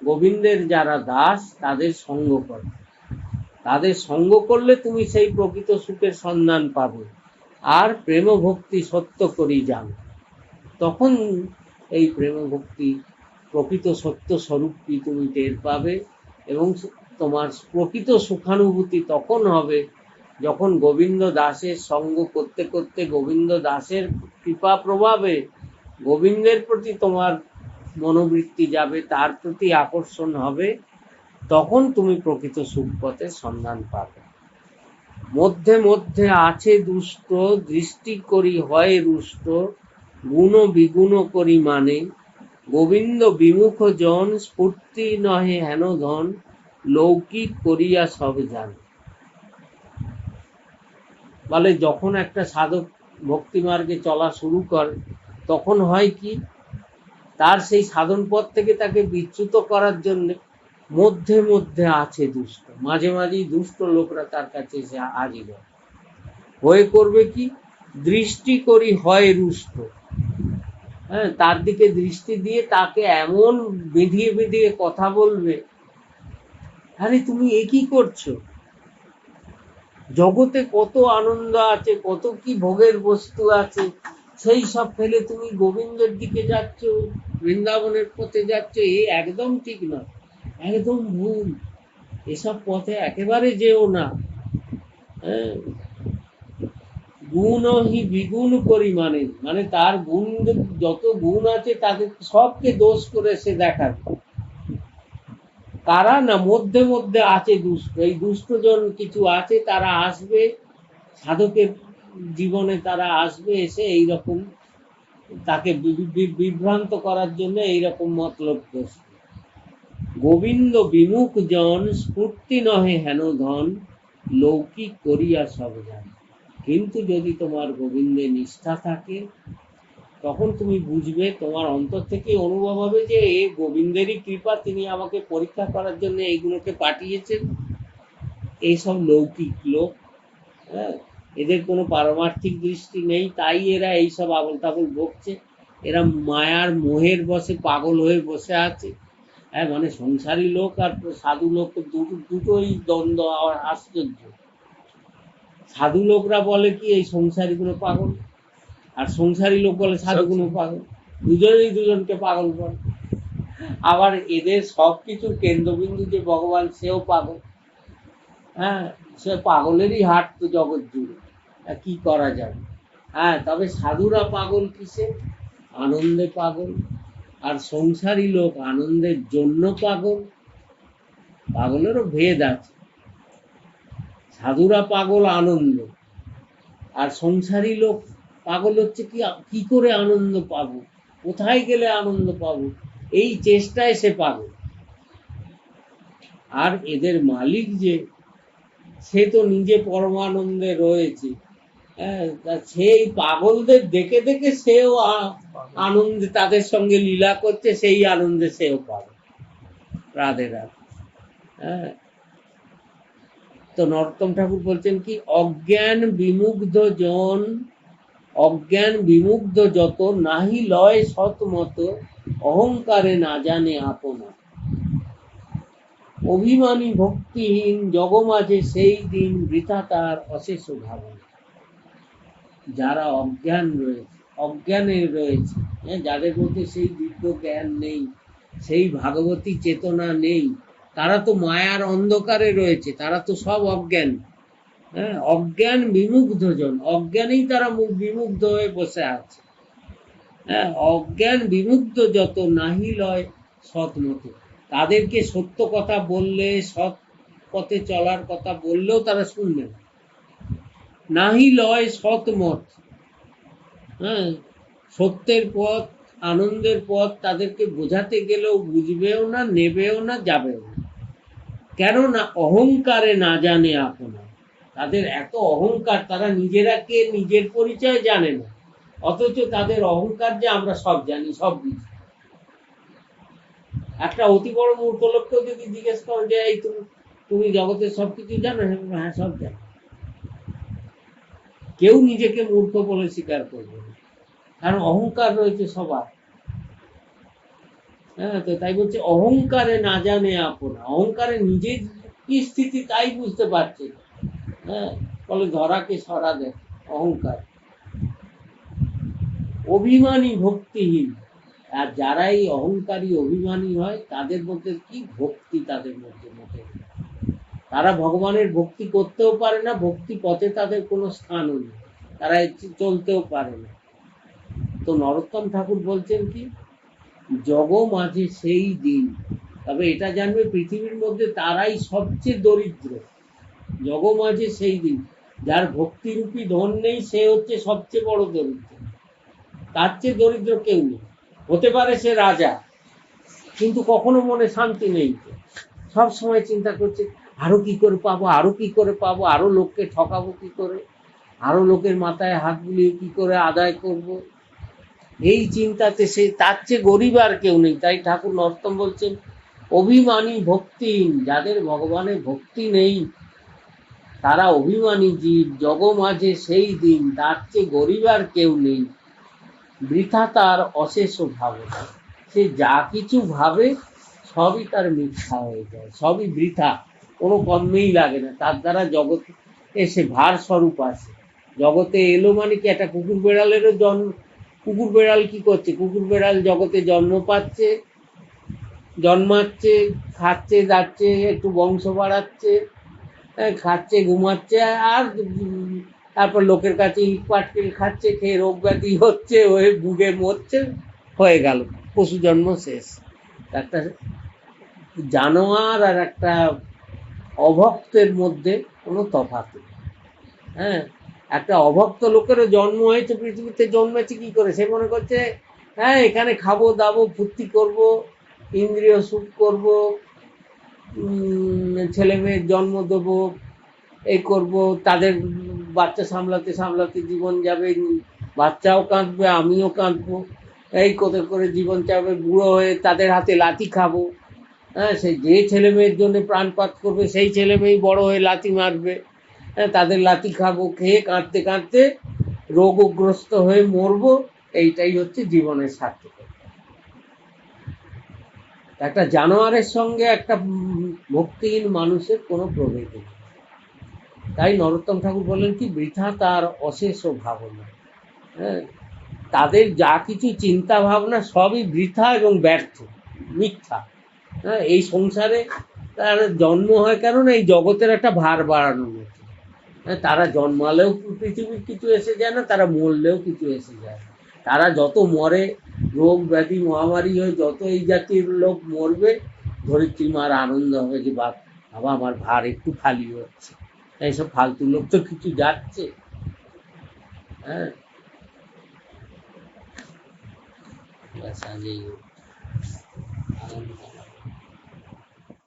গোবিন্দের যারা দাস, তাদের সঙ্গ করো, তাদের সঙ্গ করলে তুমি সেই প্রকৃত সুখের সন্ধান পাবে, আর প্রেম ভক্তি সত্য করি জানো। তখন এই প্রেম ভক্তি প্রকৃত সত্য স্বরূপ কি তুমি টের পাবে, এবং তোমার প্রকৃত সুখানুভূতি তখন হবে যখন গোবিন্দ দাসের সঙ্গ করতে করতে, গোবিন্দ দাসের কৃপা প্রভাবে গোবিন্দের প্রতি তোমার মনোবৃত্তি যাবে, তার প্রতি আকর্ষণ হবে, তখন তুমি প্রকৃত সুখ পথের সন্ধান পাবে। মধ্যে মধ্যে আছে দুষ্ট, দৃষ্টি করি হয় রুষ্ট, গুণ বিগুণ করি মানে, গোবিন্দ বিমুখ জন, স্ফূর্তি নহে হেন ধন, লৌকিক করিয়া সব জানে। বলে যখন একটা সাধক ভক্তি মার্গে চলা শুরু করে, তখন হয় কি, তার সেই সাধন পথ থেকে তাকে বিচ্যুত করার জন্য মধ্যে মধ্যে আছে দুষ্ট, মাঝে মাঝেই দুষ্ট লোকরা তার কাছে এসে হাজির হয়। হয়ে করবে কি, দৃষ্টি করি হয় রুষ্ট। হ্যাঁ, তার দিকে দৃষ্টি দিয়ে তাকে এমন বেঁধিয়ে বেঁধিয়ে কথা বলবে, আরে তুমি এ কি করছো, জগতে কত আনন্দ আছে, কত কি ভোগের বস্তু আছে, সেই সব ফেলে তুমি গোবিন্দের দিকে যাচ্ছ, বৃন্দাবনের পথে যাচ্ছ, এ একদম ঠিক নয়, একদম ভুল, এসব পথে একেবারে যেও না। হ্যাঁ, গুণহি বিগুণ করি, মানে মানে তার গুণ, যত গুণ আছে তাদের সবকে দোষ করে সে দেখাবে। কারা না, মধ্যে মধ্যে আছে দুষ্ট, এই দুষ্টজন কিছু আছে, তারা আসবে সাধকের জীবনে, তারা আসবে এসে এইরকম তাকে বিভ্রান্ত করার জন্য এইরকম মতলব করছে। গোবিন্দ বিমুখ জন স্ফূর্তি নহে হেন ধন, লৌকিক করিয়া সব জান। কিন্তু যদি তোমার গোবিন্দে নিষ্ঠা থাকে, তখন তুমি বুঝবে, তোমার অন্তর থেকে অনুভব হবে যে এ গোবিন্দেরই কৃপা, তিনি আমাকে পরীক্ষা করার জন্য এইগুলোকে পাঠিয়েছেন। এইসব লৌকিক লোক, হ্যাঁ, এদের কোনো পারমার্থিক দৃষ্টি নেই, তাই এরা এইসব আবল তাবল বকছে। এরা মায়ার মোহের বসে পাগল হয়ে বসে আছে। হ্যাঁ, মানে সংসারী লোক আর সাধু লোক দুটোই দ্বন্দ্ব, আশ্চর্য। সাধু লোকরা বলে কি এই সংসারীগুলো পাগল, আর সংসারী লোক বলে সাধুগুলো পাগল, দুজনেই দুজনকে পাগল বলে। আবার এদের সবকিছুর কেন্দ্রবিন্দু যে ভগবান, সেও পাগল। হ্যাঁ, সে পাগলেরই হাট তো জগৎ জুড়ে, কি করা যাবে। হ্যাঁ, তবে সাধুরা পাগল কিসে, আনন্দে পাগল, আর সংসারী লোক আনন্দের জন্য পাগল। পাগলেরও ভেদ আছে, সাধুরা পাগল আনন্দ, আর সংসারী লোক পাগল হচ্ছে কি, কি করে আনন্দ পাবো, কোথায় গেলে আনন্দ পাবো, এই চেষ্টায় সে পাগল। আর এদের মালিক যে, সে তো নিজে পরমানন্দে রয়েছে। হ্যাঁ, সেই পাগলদের দেখে দেখে সেও আনন্দে তাদের সঙ্গে লীলা করছে, সেই আনন্দে সেও পাগল। রাধে রাধে। হ্যাঁ, তো নরোত্তম ঠাকুর বলছেন কি, অজ্ঞান বিমুগ্ধ জন, অজ্ঞান বিমুগ্ধ যত, নাহি লয় সৎ মত, অহংকারে না জানে আপনা। অভিমানী ভক্তিহীন জগমাঝে সেই দিন, বৃথা তার অশেষ ভাবনা। যারা অজ্ঞান রয়েছে, অজ্ঞানে রয়েছে, যাদের মধ্যে সেই দিব্য জ্ঞান নেই, সেই ভাগবতী চেতনা নেই, তারা তো মায়ার অন্ধকারে রয়েছে, তারা তো সব অজ্ঞান। হ্যাঁ, অজ্ঞান বিমুগ্ধ জন, অজ্ঞানেই তারা বিমুগ্ধ হয়ে বসে আছে। হ্যাঁ, অজ্ঞান বিমুগ্ধ যত, নাহি লয় সৎ মতে। তাদেরকে সত্য কথা বললে, সৎ পথে চলার কথা বললেও তারা শুনবে না। নাহি লয় সৎ মত, হ্যাঁ, সত্যের পথ, আনন্দের পথ তাদেরকে বোঝাতে গেলেও বুঝবেও না, নেবেও না, যাবেও না। কেননা অহংকারে না জানে আপনা। তাদের এত অহংকার, তারা নিজেরা কে, নিজের পরিচয় জানে না, অথচ তাদের অহংকার যে আমরা সব জানি, সব বুঝি। একটা অতি বড় মূর্খ লোককেও যদি জিজ্ঞেস করো যে এই তুমি জগতের সবকিছু জানো, হ্যাঁ সব জানো। কেউ নিজেকে মূর্খ বলে স্বীকার করবে না, কারণ অহংকার রয়েছে সবার। হ্যাঁ, তো তাই বলছে অহংকারে না জানে আপনা। অহংকারে নিজের কি স্থিতি তাই বুঝতে পারছে। হ্যাঁ, বলে ধরাকে সরা দেয় অহংকার। অভিমানী ভক্তিহীন, আর যারা এই অহংকারী অভিমানী হয়, তাদের মধ্যে কি ভক্তি, তাদের মধ্যে মধ্যে তারা ভগবানের ভক্তি করতেও পারে না, ভক্তি পথে তাদের কোনো স্থানও নেই, তারা চলতেও পারে না। তো নরোত্তম ঠাকুর বলছেন কি, জগ মাঝে সেই দিন, তবে এটা জানবে পৃথিবীর মধ্যে তারাই সবচেয়ে দরিদ্র। জগ মাঝে সেই দিন, যার ভক্তিরূপী ধন নেই, সে হচ্ছে সবচেয়ে বড় দরিদ্র। তার চেয়ে দরিদ্র কেউ নেই। হতে পারে সে রাজা, কিন্তু কখনো মনে শান্তি নেই, সব সময় চিন্তা করছে আরো কি করে পাবো, আরো কি করে পাবো, আরো লোককে ঠকাবো কি করে, আরো লোকের মাথায় হাত বুলিয়ে কি করে আদায় করব, এই চিন্তাতে সে, তার চেয়ে গরিব আর কেউ নেই। তাই ঠাকুর নরোত্তম বলছেন, অভিমানী ভক্তিহীন, যাদের ভগবানের ভক্তি নেই তারা অভিমানী জীব, জগ মাঝে সেই দিন তার চেয়ে গরিব আর কেউ নেই, বৃথা তার অশেষ ভাবনা। সে যা কিছু ভাবে সবই তার মিথ্যা হয়ে যায়, সবই বৃথা, কোনো কর্মেই লাগে না, তার দ্বারা জগতে এসে ভার স্বরূপ আসে। জগতে এলো মানে কি, একটা কুকুর বেড়ালেরও জন্ম, কুকুর বেড়াল কি করছে, কুকুর বেড়াল জগতে জন্ম পাচ্ছে, জন্মাচ্ছে, খাচ্ছে যাচ্ছে, একটু বংশ বাড়াচ্ছে, খাচ্ছে ঘুমাচ্ছে, আর তারপর লোকের কাছে ইট পাটকেল খাচ্ছে, খেয়ে রোগ ব্যাধি হচ্ছে, হয়ে ভুগে মরছে, হয়ে গেল, পশু জন্ম শেষ। একটা জানোয়ার আর একটা অভক্তের মধ্যে কোনো তফাৎ নেই। হ্যাঁ, একটা অভক্ত লোকেরও জন্ম হয়েছে, পৃথিবীতে জন্মেছে কি করে, সে মনে করছে হ্যাঁ এখানে খাবো দাবো ফুর্তি করব, ইন্দ্রিয় সুখ করব, ছেলে মেয়ের জন্ম দেবো, এই করব, তাদের বাচ্চা সামলাতে সামলাতে জীবন যাবে, বাচ্চাও কাঁদবে আমিও কাঁদবো, এই করে করে জীবন যাবে, বুড়ো হয়ে তাদের হাতে লাঠি খাবো। হ্যাঁ, সে যে ছেলে মেয়ের জন্য প্রাণপাত করবে সেই ছেলে মেয়েই বড় হয়ে লাঠি মারবে। হ্যাঁ, তাদের লাঠি খাবো, খেয়ে কাঁদতে কাঁদতে রোগগ্রস্ত হয়ে মরবো, এইটাই হচ্ছে জীবনের সার্থকতা। একটা জানোয়ারের সঙ্গে একটা ভক্তিহীন মানুষের কোনো প্রভেদ নেই। তাই নরোত্তম ঠাকুর বলেন কি, বৃথা তার অশেষ ভাবনা। হ্যাঁ, তাদের যা কিছু চিন্তা ভাবনা সবই বৃথা এবং ব্যর্থ, মিথ্যা। হ্যাঁ, এই সংসারে তার জন্ম হয় কেন না, এই জগতের একটা ভার বাড়ানোর মতো। হ্যাঁ, তারা জন্মালেও পৃথিবীর কিছু এসে যায় না, তারা মরলেও কিছু এসে যায় না। তারা যত মরে, রোগ ব্যাধি মহামারী হয়ে যত এই জাতির লোক মরবে, ধরিত্রী মার আনন্দ হবে যে বাবা আমার ভার একটু খালি হচ্ছে, এইসব ফালতু লোক তো কিছু যাচ্ছে। হ্যাঁ, ব্যাস আজ এই